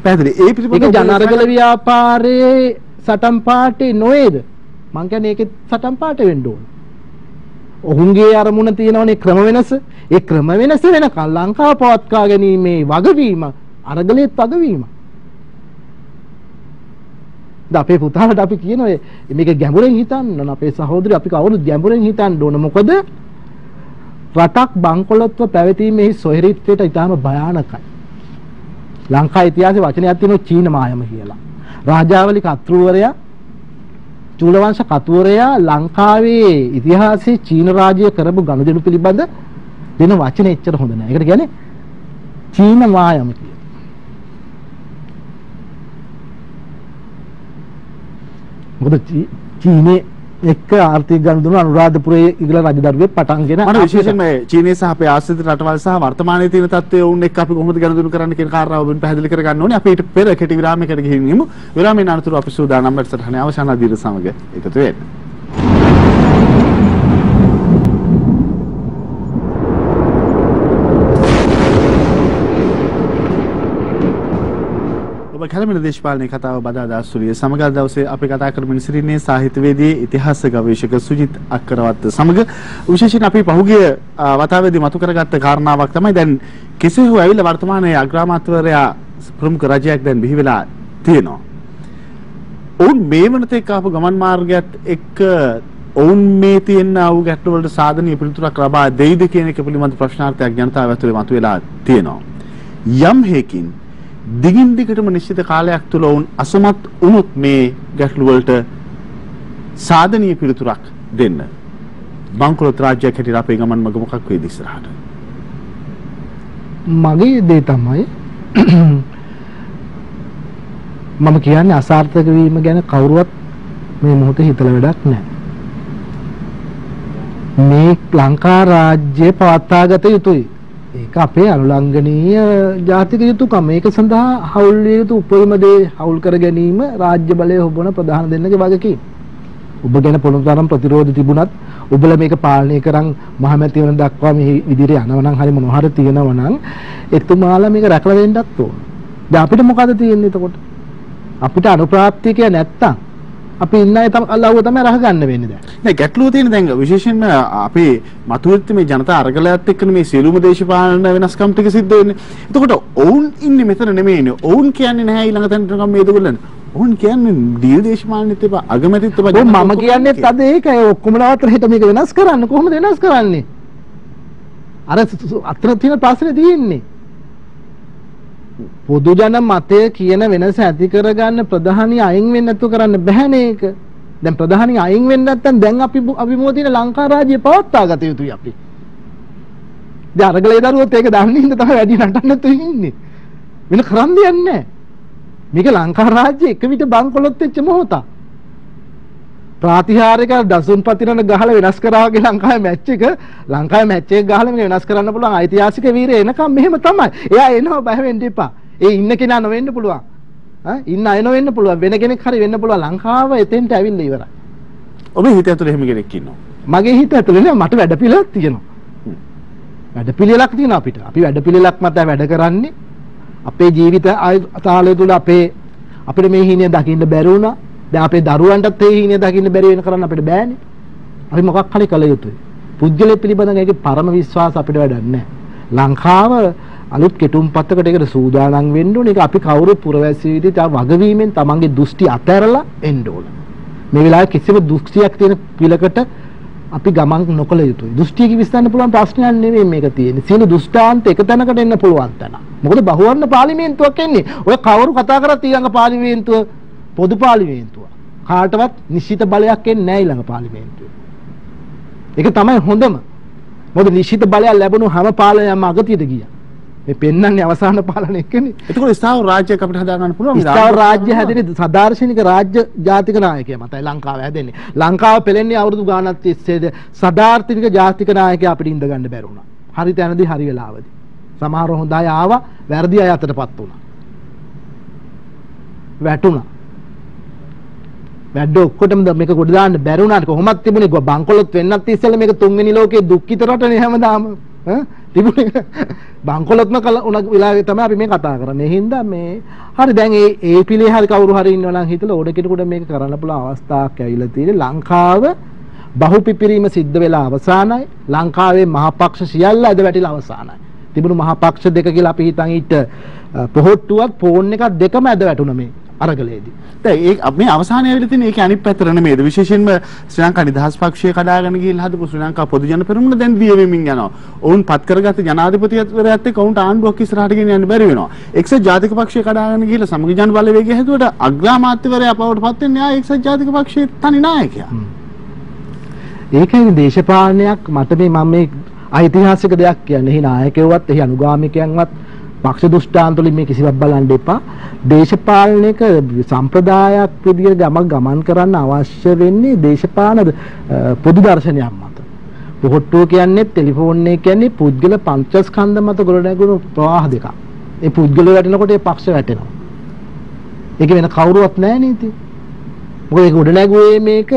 පැහැදිලි. ඒ පිළිබඳව ජනරගල ව්‍යාපාරයේ සටන් පාටේ නොවේද? මං කියන්නේ ඒකේ සටන් පාට වෙන්න ඕන. ඔවුන්ගේ අරමුණ තියෙනවනේ ක්‍රම වෙනස. ඒ ක්‍රම වෙනස වෙනකල් ලංකාව පවත්වා ගැනීමේ වගවීම අරගලයේත් වගවීම. අපේ පුතාලට අපි කියනවා මේක ගැඹුරෙන් හිතන්න ඕන. අපේ සහෝදරයෝ අපි කවුරුත් ගැඹුරෙන් හිතන්න ඕන. මොකද රටක් බංකොලොත්ව පැවතීමේ සොහරිත්වයට ඉතාම භයානකයි. ලංකා ඉතිහාසයේ වචනයක් තියෙනවා චීන මායම කියලා. රාජාවලි කතුවරයා චූලවංශ කතුවරයා ලංකාවේ ඉතිහාසයේ චීන රාජ්‍ය කරපු ගනුදෙනු පිළිබඳ දෙන වචන එච්චර හොඳ නැහැ. ඒකට කියන්නේ චීන මායම කියලා. මොකද චීනේ එක්ක ආර්ථික ගනුදෙනු අනුරාධපුරයේ ඉගල රජදරුවේ පටන්ගෙන මම විශේෂයෙන්ම චීනයේ සහ අපේ ආශ්‍රිත රටවල් සහ වර්තමානයේ තියෙන තත්ත්වය වුන් එක්ක අපි කොහොමද ගනුදෙනු කරන්න කියන කාරණාව ඔබෙන් පැහැදිලි කරගන්න ඕනේ. අපි ඊට පෙර කෙටි විරාමයකට ගිහින් ඉමු. විරාමයෙන් අනතුරු අපි සූදානම් වැඩසටහනේ අවසාන අදියර සමග එකතු වෙන්න. කැලමන දේශපාලනයේ කතාව බදා දාස්තුලිය සමග දවසේ අපි කතා කරමින් සිටින්නේ සාහිත්‍යවේදී ඉතිහාස ගවේෂක සුජිත් අක්කරවත්ත සමග. විශේෂයෙන් අපි පහුගිය වතාවේදී මතු කරගත්ත කාරණාවක් තමයි දැන් කෙසේ හෝ ඇවිල්ලා වර්තමානයේ අග්‍රාමාත්‍යවරයා ප්‍රමුඛ රජයක් දැන් බිහි වෙලා තියෙනවා. ඔවුන් මේ වෙනතෙක් ආපු ගමන් මාර්ගයත් එක්ක ඔවුන් මේ තියෙන ආ වූ ගැටලු වලට සාධනීය පිළිතුරක් ලබා දෙයිද කියන එක පිළිබඳ ප්‍රශ්නාර්ථයක් ජනතාව ඇතුලේ මතුවලා තියෙනවා. යම් හේකින් දිගින් දිගටම නිශ්චිත කාලයක් තුළ වුන් අසමත් වුණොත් මේ ගැටළු වලට සාධනීය පිළිතුරක් දෙන්න බංකොලොත් රාජ්‍යයක් හැටියට අපේ ගමන් මඟ මොකක් වේද ඉස්සරහට? මගේ දේ තමයි මම කියන්නේ අසාර්ථක වීම ගැන කවුරුවත් මේ මොහොතේ හිතලා වැඩක් නැහැ. මේ ලංකා රාජ්‍ය පවත්වාගත යුතුයි. ඒක අපේ අනුලංඝනීය ජාතික යුතුයකම. මේක සඳහා හවුල් විය යුතු උපරිම දේ හවුල් කර ගැනීම රාජ්‍ය බලය හොබන ප්‍රධාන දෙන්නගේ වගකීම. ඔබ ගැන පොළොන්නතරම් ප්‍රතිරෝධ තිබුණත් ඔබලා මේක පාලනය කරන් මහමැති වෙන දක්වා මේ විදිහට යනවා නම් හරි මොනවා හරි තියෙනවා නම් එතුමාලා මේක රැකලා දෙන්නත් ඕන. දැන් අපිට මොකද තියෙන්නේ එතකොට? අපිට අනුප්‍රාප්තිය කිය නැත්තම් අපි ඉන්නයි අල්ලාහ්ව තමයි රහ ගන්න වෙන්නේ දැන්. නෑ ගැටලුව තියෙන දැන් විශේෂයෙන්ම අපේ මතුවෙච්ච මේ ජනතා අරගලයත් එක්කනේ මේ සියලුම දේශපාලන වෙනස්කම් ටික සිද්ධ වෙන්නේ. එතකොට ඔවුන් ඉන්නේ මෙතන නෙමෙයිනේ. ඔවුන් කියන්නේ නැහැ ඊළඟ තැනට ගම මේදගොල්ලන්. ඔවුන් කියන්නේ දීර්ඝ දේශපාලනෙත් එපා අගමැතිත් එපා. මම කියන්නේත් අද ඒකයි ඔක්කොම නවත්තලා හිට මේක වෙනස් කරන්න කොහොමද වෙනස් කරන්නේ? අර අතර තියෙන ප්‍රශ්නේ තියෙන්නේ. පොදු ජන මතය කියන වෙනස ඇති කරගන්න ප්‍රධානී අයින් වෙන්නේ නැතුව කරන්න බෑනේ ඒක. දැන් ප්‍රධානී අයින් වෙන්නේ නැත්නම් දැන් අපි අභිමෝදීන ලංකා රාජ්‍යය පවත්වා ගත යුතුයි අපි. දැන් අරගලේ දරුවොත් ඒක දන්නේ හින්දා තමයි වැඩි නටන්න තු ඉන්නේ. වෙන කරන් දෙයක් නැහැ. මේක ලංකා රාජ්‍යයේ එක විට බංකොලොත් වෙච්ච මොහොත. ප්‍රාතිහාරික දසුන් පතිරන ගහලා වෙනස් කරා වගේ ලංකාවේ මැච් එක ගහලා මේක වෙනස් කරන්න පුළුවන් ඓතිහාසික වීරය එනකම් මෙහෙම තමයි. එයා එනවා බය වෙන්න එපා. ඒ ඉන්න කෙනා නොවෙන්න පුළුවන්. ඉන්න අය නොවෙන්න පුළුවන්. වෙන කෙනෙක් හරි වෙන්න පුළුවන්. ලංකාව එතෙන්ට ඇවිල්ලා ඉවරයි. ඔබේ හිත ඇතුලේ එහෙම කෙනෙක් ඉන්නවා. මගේ හිත ඇතුලේ නෑ මට වැඩපිළිවෙලක් තියෙනවා. වැඩපිළිවෙලක් තියෙනවා අපිට. අපි වැඩපිළිවෙලක් මත වැඩ කරන්නේ. අපේ ජීවිත තාලය තුළ අපිට මේ හීනය දකින්න බැරි වුණා. දැන් අපේ දරුවන්ටත් මේ හීනය දකින්න බැරි වෙන කරන්න අපිට බෑනේ. අපි මොකක් හරි කළ යුතුයි. පුද්ගලයෙක් පිළිබඳව ඒකේ පරම විශ්වාස අපිට වැඩක් නැහැ. ලංකාව අලුත් කෙටුම්පතකට ඒකට සූදානම් වෙන්න ඕනේ. ඒක අපි කවුරුත් පුරවැසියෝ විදිහට වගවීමෙන් තමන්ගේ දෘෂ්ටි අතහැරලා එන්න ඕන. මේ වෙලාවේ කිසිම දෘෂ්ටියක් තියෙන පිළකට අපි ගමන් නොකළ යුතුයි. දෘෂ්ටියක විශ්ලේෂණය පුළුවන් ප්‍රශ්නයක් නෙවෙයි මේක තියෙන්නේ. සියලු දෘෂ්ටාන්ත එක තැනකට එන්න පුළුවන් තැන. මොකද බහුවර්ණ පාර්ලිමේන්තුවක් එන්නේ. ඔය කවුරු කතා කරත් ඊළඟ පාර්ලිමේන්තුව පොදු පාර්ලිමේන්තුව. කාටවත් නිශ්චිත බලයක් එන්නේ නැහැ ඊළඟ පාර්ලිමේන්තුවේ. ඒක තමයි හොඳම. මොකද නිශ්චිත බලයක් ලැබුණු හැම පාලනයක්ම අගතියට ගියා. මේ පෙන්වන්නේ අවසාන පාලනය එකනේ. එතකොට ස්ථාවර රාජ්‍යයක් අපිට හදා ගන්න පුළුවන්. ස්ථාවර රාජ්‍ය හැදෙන්නේ සදාර්ශනික රාජ්‍ය ජාතික නායකයා මතයි ලංකාව හැදෙන්නේ. ලංකාව පෙළෙන්නේ අවුරුදු ගාණක් තිස්සේද සදාර්ථනික ජාතික නායකයා අපිට ඉඳ ගන්න බැරි වුණා. හරි තැනදී හරි වෙලාවදී. සමහර හොඳ අය ආවා වැරදි අය අතටපත් වුණා. වැටුණා. වැඩ ඔක්කොටම මේක කොට දාන්න බැරි වුණාට කොහොමද තිබුණේ බංකොලොත් වෙන්නත් ඉස්සෙල්ලා මේක තුන්වෙනි ලෝකයේ දුක්ඛිත රටනේ හැමදාම තිබුණේ බංකොලොත්ම උන වෙලාවේ තමයි අපි මේ කතා කරන්නේ. ඒ හින්දා මේ හරි දැන් ඒ පිළේ හරි කවුරු හරි ඉන්නවා නම් හිතලා ඕඩ කෙනෙකුට මේක කරන්න පුළුවන් අවස්ථාවක් ඇවිල්ලා තියෙන්නේ. ලංකාව බහුපිපිරීම සිද්ධ වෙලා අවසానයි. ලංකාවේ මහපක්ෂ සියල්ල අද වැටිලා අවසానයි. තිබුණු මහපක්ෂ දෙක කියලා අපි හිතන් ඊට පොහොට්ටුවක් ෆෝන් එකක් දෙකම ඇද වැටුණා මේ අරගලයේදී. දැන් ඒ මේ අවසානයේ ඇවිල්ලා තියෙන ඒකේ අනිත් පැත්තට නෙමෙයිද විශේෂයෙන්ම ශ්‍රී ලංකා නිදහස් පක්ෂය කඩාගෙන ගිහිල්ලා හදපු ශ්‍රී ලංකා පොදු ජන පෙරමුණ දැන් දිය වෙමින් යනවා. ඔවුන් පත් කරගත්ත ජනාධිපතිවරයාත් එක්ක ඔවුන්ට ආණ්ඩුවක් ඉස්සරහට ගෙනියන්න බැරි වෙනවා. එක්සත් ජාතික පක්ෂය කඩාගෙන ගිහිල්ලා සමගි ජන බලවේගය හැදුවට අග්‍රාමාත්‍යවරයා පවට පත් වෙන්නේ ආ එක්සත් ජාතික පක්ෂයේ තනි නායකයා. ඒකයි දේශපාලනයක් මට මම මේ ඓතිහාසික දෙයක් කියන්නේ. එහි නායකයෝවත් එහි අනුගාමිකයන්වත් පක්ෂ දුෂ්ටාන්ත වලින් මේ කිසිවක් බලන්න එපා. දේශපාලනික සම්ප්‍රදායක් විදියට ගමන් කරන්න අවශ්‍ය වෙන්නේ දේශපාලන පොදු දර්ශනයක් මත. පොහොට්ටුව කියන්නේ ටෙලිෆෝන් එක කියන්නේ පුද්ගල පංචස්කන්ධ මත ගොඩනැගුණු ප්‍රවාහ දෙකක්. ඒ පුද්ගල වැටෙනකොට ඒ පක්ෂ වැටෙනවා. ඒක වෙන කවුරුවත් නැහැ නේද? මොකද ඒක ගොඩනැගුවේ මේක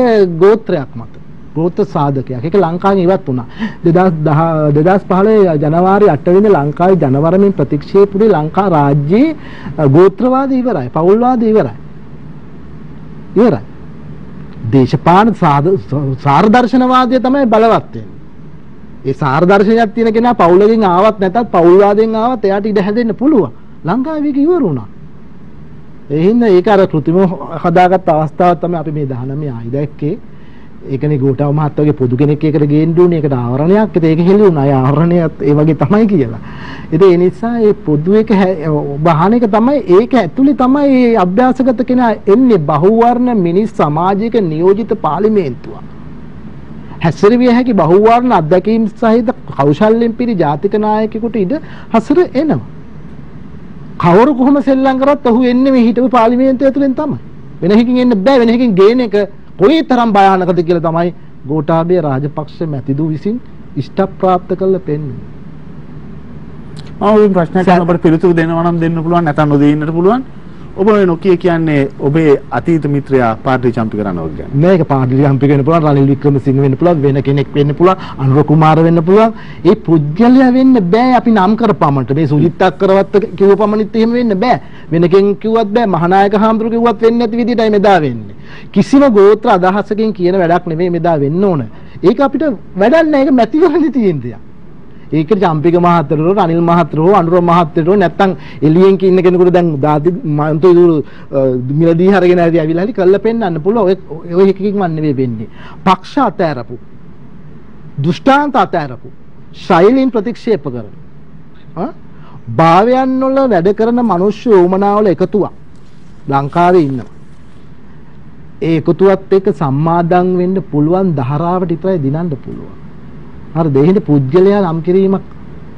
ගෝත්‍රයක් මත. ගෝත්‍ර සාධකයක්. ඒක ලංකාවෙන් ඉවත් වුණා. 2015 ජනවාරි 8 වෙනිදා ලංකාවේ ජනවරමින් ප්‍රතික්ෂේප වුණේ ලංකා රාජ්‍යයේ ගෝත්‍රවාදී ඉවරයි. පෞල්වාදී ඉවරයි. දේශපාලන සාර දර්ශනවාදය තමයි බලවත් වෙන්නේ. ඒ සාර දර්ශනයක් තියෙන කෙනා පෞලකින් ආවත් නැතත් පෞල්වාදයෙන් ආවත් එයාට ඉඩ හැදෙන්න පුළුවන්. ලංකාවේ ඒක ඉවර වුණා. ඒ හින්දා ඒක අර කෘත්‍රිම හදාගත්ත අවස්ථාවක් තමයි අපි මේ 19 ආයි දැක්කේ. ඒකනේ ගෝඨාව මහත්තයාගේ පොදු කෙනෙක් ඒකට ගේන්න ඕනේ. ඒකට ආවරණයක්. ඒක හෙළි වුණා. ඒ ආවරණයත් ඒ වගේ තමයි කියලා. ඉතින් ඒ නිසා ඒ පොදු එක බහන එක තමයි ඒක ඇතුලේ තමයි මේ අභ්‍යාසගත කෙනා එන්නේ බහුවර්ණ මිනිස් සමාජයක නියෝජිත පාර්ලිමේන්තුවක්. හැසිරවිය හැකි බහුවර්ණ අධ්‍යක්ීම් සහිත කෞශල්‍යයෙන් පිරි ජාතික නායකයෙකුට ඉද හසර එනවා. කවුරු කොහොම සෙල්ලම් කරත් ඔහු එන්නේ මේ හිටපු පාර්ලිමේන්තුව ඇතුලෙන් තමයි. වෙන එකකින් එන්න බෑ. වෙන එකකින් ගේන එක කොයිතරම් භයානකද කියලා තමයි ගෝඨාභය රාජපක්ෂ මැතිදු විසින් ඉෂ්ට ප්‍රාප්ත කළ පෙන්වන්නේ. මේ ප්‍රශ්නයට අපිට පිළිතුරු දෙනවා නම් දෙන්න පුළුවන් නැත්නම් නොදෙන්නට පුළුවන්. ඔබ නොකිය කියන්නේ ඔබේ අතීත මිත්‍රයා පාර්ලි චම්පි කරනවා කියන්නේ. මේක පාර්ලි චම්පි වෙන්න පුළුවන්, රනිල් වික්‍රමසිංහ වෙන්න පුළුවන්, වෙන කෙනෙක් වෙන්න පුළුවන්, අනුර කුමාර වෙන්න පුළුවන්. ඒ පුජ්‍යලයා වෙන්න බෑ අපි නම් කරපමණට. මේ සුජිත් අක්කරවත්ත කිව්ව පමණිත් එහෙම වෙන්න බෑ. වෙන කෙනෙක් කිව්වත් බෑ. මහානායක හාමුදුරු කිව්වත් වෙන්නේ නැති විදිහටයි මෙදා වෙන්නේ. කිසිම ගෝත්‍ර අදහසකින් කියන වැඩක් නෙමෙයි මෙදා වෙන්න ඕන. ඒක අපිට වැඩක් නෑ. ඒක මැතිවරණේ තියෙන දෙයක්. ඒක චම්පික මහත්තයෝ රනිල් මහත්තයෝ අනුර මහත්තයෝ නැත්තම් එළියෙන් ඉන්න කෙනෙකුට දැන් දාති මන්තෝ මිලදී හරගෙන ඇවිල්ලා හරි කල්ලා පෙන්නන්න පුළුවන්. ඔය එකකින් වන් නෙවෙයි වෙන්නේ. පක්ෂ අතෑරපු දුෂ්ටාන්ත අතෑරපු ශෛලීන් ප්‍රතික්ෂේප කරන භාවයන් වල වැඩ කරන මිනිස්සු උමනාවල එකතුවක් ලංකාවේ ඉන්නවා. ඒ එකතුවත් එක්ක සම්මාදම් වෙන්න පුළුවන් ධාරාවට විතරයි දිනන්න පුළුවන්. හරි දෙහිඳ පුජ්‍යලයා නම් කිරීමක්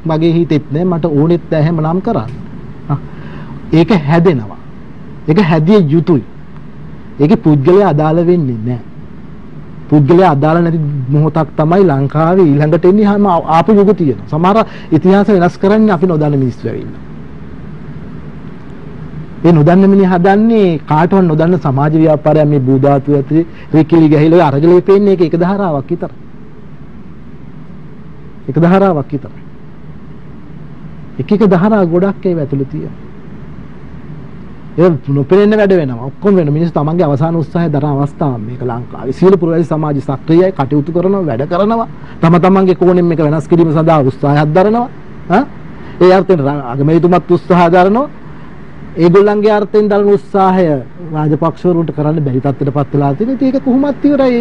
මගේ හිතෙත් නෑ. මට ඕනෙත් නෑ එහෙම නම් කරන්න. ඒක හැදෙනවා. ඒක හැදිය යුතුයි. ඒකේ පුජ්‍යලයා අදාළ වෙන්නේ නෑ. පුජ්‍යලයා අදාළ නැති මොහොතක් තමයි ලංකාවේ ඊළඟට එන්නේ. හැම ආපු යුග තියෙනවා. සමහර ඉතිහාස වෙනස් කරන්නේ අපි නොදන්න මිනිස්සු වෙන්න. ඒ නොදන්න මිනිහ හදන්නේ කාටවත් නොදන්න සමාජ ව්‍යාපාරය මේ බූදාතු ඇතුලේ රිකිලි ගහලා අරගලේ පෙන්නේ ඒක ධාරාවක් විතරයි. එක ධාරාවක් විතරයි. එක ධාරා ගොඩක් ඒව ඇතුළේ තියෙනවා. ඒ නොපෙනෙන වැඩ වෙනවා. ඔක්කොම වෙන මිනිස්සු තමන්ගේ අවසාන උත්සාහය දරන අවස්ථාවක් මේක ලංකාවේ. සීල පුරවැසි සමාජ සක්‍රියයි කටයුතු කරනවා, වැඩ කරනවා. තමන්ගේ කෝණයෙන් මේක වෙනස් කිරීම සඳහා උත්සාහයක් දරනවා. ඒ අර්ථයෙන් අගමැතිතුමත් උත්සාහ දරනවා. ඒගොල්ලන්ගේ අර්ථයෙන් දරන උත්සාහය රාජපක්ෂවරුන්ට කරන්න බැරි තත්ත්වයටපත් වෙලා තියෙනවා. ඒක කොහොමත් ඉවරයි.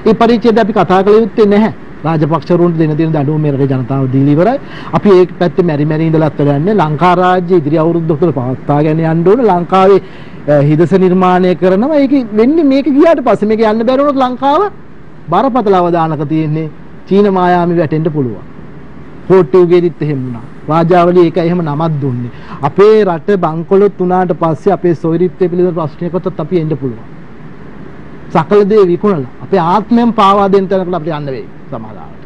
ඒ පරිච්ඡේදය අපි කතා කළ යුත්තේ නැහැ. රාජපක්ෂවරුන්ට දෙන දඬුවම මේ රටේ ජනතාව දීලා ඉවරයි. අපි ඒක පැත්තේ මෙරි ඉඳලා අත්දැකන්නේ ලංකා රාජ්‍ය ඉදිරි අවුරුද්ද තුළ පවත්වාගෙන යන්න ඕන. ලංකාවේ හිදස නිර්මාණය කරනවා. ඒක වෙන්නේ මේක ගියාට පස්සේ මේක යන්න බැරි වුණොත් ලංකාව බරපතල අවදානක තියෙන්නේ චීන මායාමි වැටෙන්න පුළුවන්. පොට්ටුගේදීත් එහෙම වුණා. රාජාවලිය ඒක එහෙම නමක් දුන්නේ. අපේ රට බංකොලොත් වුණාට පස්සේ අපේ සොයරිත්වය පිළිබඳ ප්‍රශ්නයකටත් අපි එන්න පුළුවන්. සකල දේ විකුණලා අපේ ආත්මයෙන් පාවා දෙන්න තැනකට අපිට යන්න වෙයි සමාදාවට.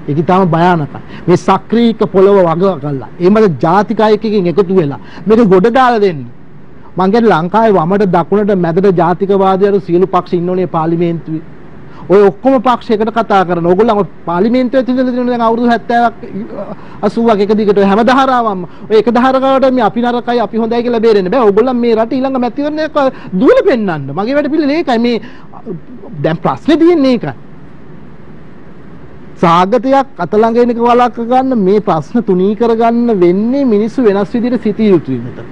ඒක තාම භයානකයි. මේ සක්‍රීයක පොළව වග කරලා එහෙමද ජාතිකයකකින් එකතු වෙලා මේක ගොඩ දාලා දෙන්න. මං කියන්නේ ලංකාවේ වමට දකුණට මැදට ජාතිකවාදීවරු සියලු පක්ෂ ඉන්නෝනේ පාර්ලිමේන්තුවේ. ඔය ඔක්කොම පක්ෂ එකට කතා කරන. ඕගොල්ලෝ පාර්ලිමේන්තුවේ ඉඳලා තියෙන දැන් අවුරුදු 70ක් 80ක් එක දිගට හැම ධාරාවක්ම ඔය එක ධාරාවකට මේ අපි නරකයි අපි හොඳයි කියලා බේරෙන්න බෑ. ඕගොල්ලන් මේ රට ඊළඟ මැතිවරණයක දුවල පෙන්නන්න. මගේ වැඩ පිළිවෙල ඒකයි. මේ දැන් ප්‍රශ්නේ තියෙන්නේ ඒකයි. සාගතයක් අත ළඟ එනක වළක්ව ගන්න මේ ප්‍රශ්න තුනී කරගන්න වෙන්නේ මිනිස්සු වෙනස් විදිහට සිටිය යුතුයි මෙතන.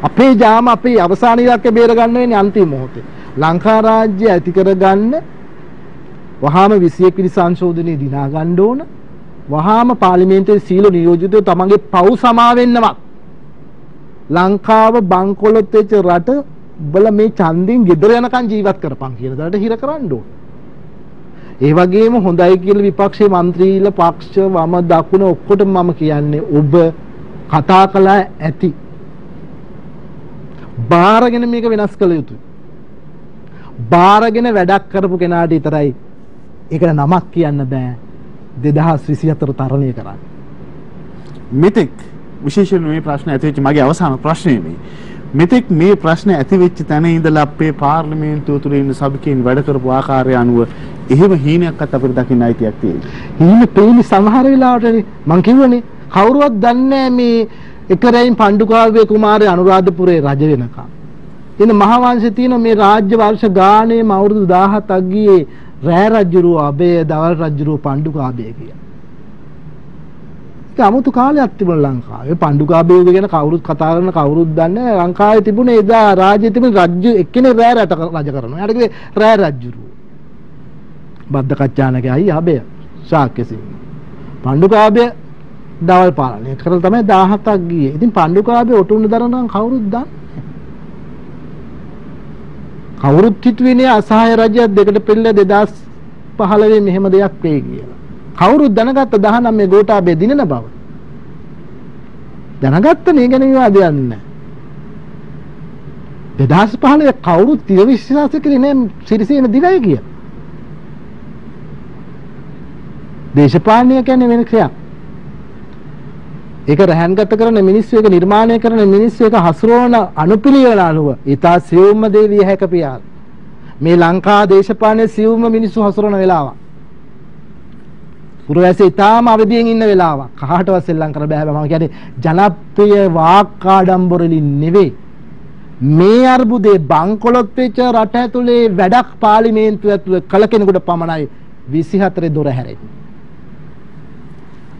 අපේ ජාම අපේ අවසාන ඉලක්කය බේර ගන්න වෙන්නේ අන්තිම මොහොතේ. ලංකා රාජ්‍ය ඇති කරගන්න වහාම 21 වෙනි සංශෝධනයේ දිනා ගන්න ඕන. වහාම පාර්ලිමේන්තුවේ සීල නියෝජිතයෝ තමන්ගේ පව් සමා වෙන්නවත්. ලංකාව බංකොලොත් වෙච්ච රට බල මේ ඡන්දින් ගෙදර යනකම් ජීවත් කරපන් කියන දරට හිර කරන්න ඕන. ඒ වගේම හොඳයි කියලා විපක්ෂයේ മന്ത്രിලා පක්ෂ වම දකුණ ඔක්කොටම මම කියන්නේ ඔබ කතා කළා ඇති. බාරගෙන මේක වෙනස් කළ යුතුයි. බාරගෙන වැඩක් කරපු කෙනාට විතරයි ඒකට නමක් කියන්න බෑ 2024 තරණය කරන්න. මෙතෙක් විශේෂයෙන් මේ ප්‍රශ්න ඇති වෙච්ච මගේ අවසාන ප්‍රශ්නේ මේ. මෙතෙක් මේ ප්‍රශ්න ඇති වෙච්ච තැන ඉඳලා අපේ පාර්ලිමේන්තුව තුළ ඉන්න සභිකයන් වැඩ කරපු ආකාරය අනුව එහෙම හීනයක්වත් අපිට දකින්න අයිතියක් තියෙනවා. හීන පෙන්නේ සමහර වෙලාවට මං කිව්වනේ කවුරුවත් දන්නේ මේ එකරයින් පණ්ඩුකාභය කුමාරයා අනුරාධපුරේ රජ වෙනකම්. ඉතින් මහාවංශයේ තියෙන මේ රාජ්‍ය වර්ෂ ගානේම අවුරුදු 17ක් ගියේ රෑ රජුරු අබේ දවල් රජුරු පණ්ඩුකාභය කියලා. ඒක 아무තු කාලයක් තිබුණා ලංකාවේ. පණ්ඩුකාභය ගැන කවුරුත් කතා කරන කවුරුත් දන්නේ ලංකාවේ තිබුණේ එදා රාජ්‍යයේ තිබුණ රජු එක්කෙනෙක් රෑ රට රජ කරනවා. එයාට කිව්වේ රෑ රජුරු. බද්දකච්චානගේ අයියා අබය ශාක්‍ය සිංහ. පණ්ඩුකාභය දවල් පාලනය කරලා තමයි 17ක් ගියේ. ඉතින් පණ්ඩුකාභය ඔටුන්න දරන කවුරුත් දන්නේ. කවුරුත් හිතුවේ නේ අසහාය රජයක් දෙකට පෙළ 2015 මෙහෙම දෙයක් වෙයි කියලා. කවුරුත් දැනගත්ත 19 මේ ගෝඨාභය දිනන බව. දැනගත්ත නේ ගැන විවාදයක් නැහැ. 2015 කවුරුත් විශ්වාස කරේ නෑ සිරිසේන දිනයි කිය. දේශපාලනය කියන්නේ වෙන ක්‍රියාවක්. ඒක රහන්ගත කරන මිනිස්සු එක නිර්මාණය කරන මිනිස්සු එක හසුරවන අනුපිළිවෙල අනුව ඊතා සියුම්ම දේවිය හැකපියාල. මේ ලංකා දේශපාලනයේ සියුම්ම මිනිස්සු හසුරවන වෙලාවක්. පුරවැසිය ඊටාම අවදියෙන් ඉන්න වෙලාවක්. කහටවත් සෙල්ලම් කර බෑ. මම කියන්නේ ජනප්‍රිය වාක්කාඩම්බරලි නෙවෙයි. මේ අර්බුදේ බංකොලොත් වෙච්ච රට ඇතුලේ වැඩක් පාර්ලිමේන්තුව ඇතුලේ කල කෙනෙකුට පමණයි 24 දොර හැරෙන්නේ.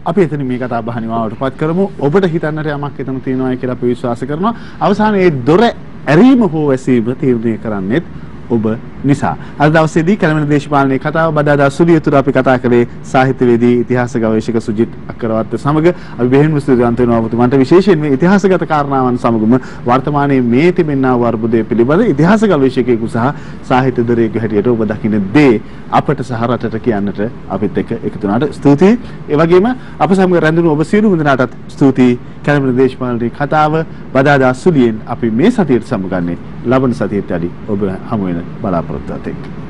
අපි එතන මේ කතා බහ නිමාවටපත් කරමු. ඔබට හිතන්නට යමක් එතන තියෙනවා කියලා අපි විශ්වාස කරනවා. අවසානයේ මේ දොර ඇරීම හෝ වැසීම තීරණය කරන්නේත් ඔබ නිසා. අද දවසේදී කැලමන දේශපාලනයේ කතාව බදාදා සුලියතුර අපි කතා කළේ සාහිත්‍යවේදී ඉතිහාස ගවේෂක සුජිත් අක්කරවත්ත සමග අපි බෙහෙන් මුස්ලිම්යන්ට වෙනවා ඔබතුමන්ට විශේෂයෙන් මේ ඉතිහාසගත කාරණාවන් සමගම වර්තමානයේ මේ තිබෙනා වූ අර්බුදය පිළිබඳ ඉතිහාස ගවේෂකයෙකු සහ සාහිත්‍යදරයෙකු හැටියට ඔබ දකින්න දේ අපට සහ රටට කියන්නට අපිත් එක්ක එකතු වුණාට ස්තුතියි. ඒ වගේම අප සමග රැඳුණු ඔබ සියලුම දෙනාටත් ස්තුතියි. කැලමන දේශපාලනයේ කතාව බදාදා සුලියෙන් අපි මේ සතියේ සමුගන්නේ ලබන සතියේදී ඔබ හමු වෙන බලාපොරොත්තුවත් එක්ක.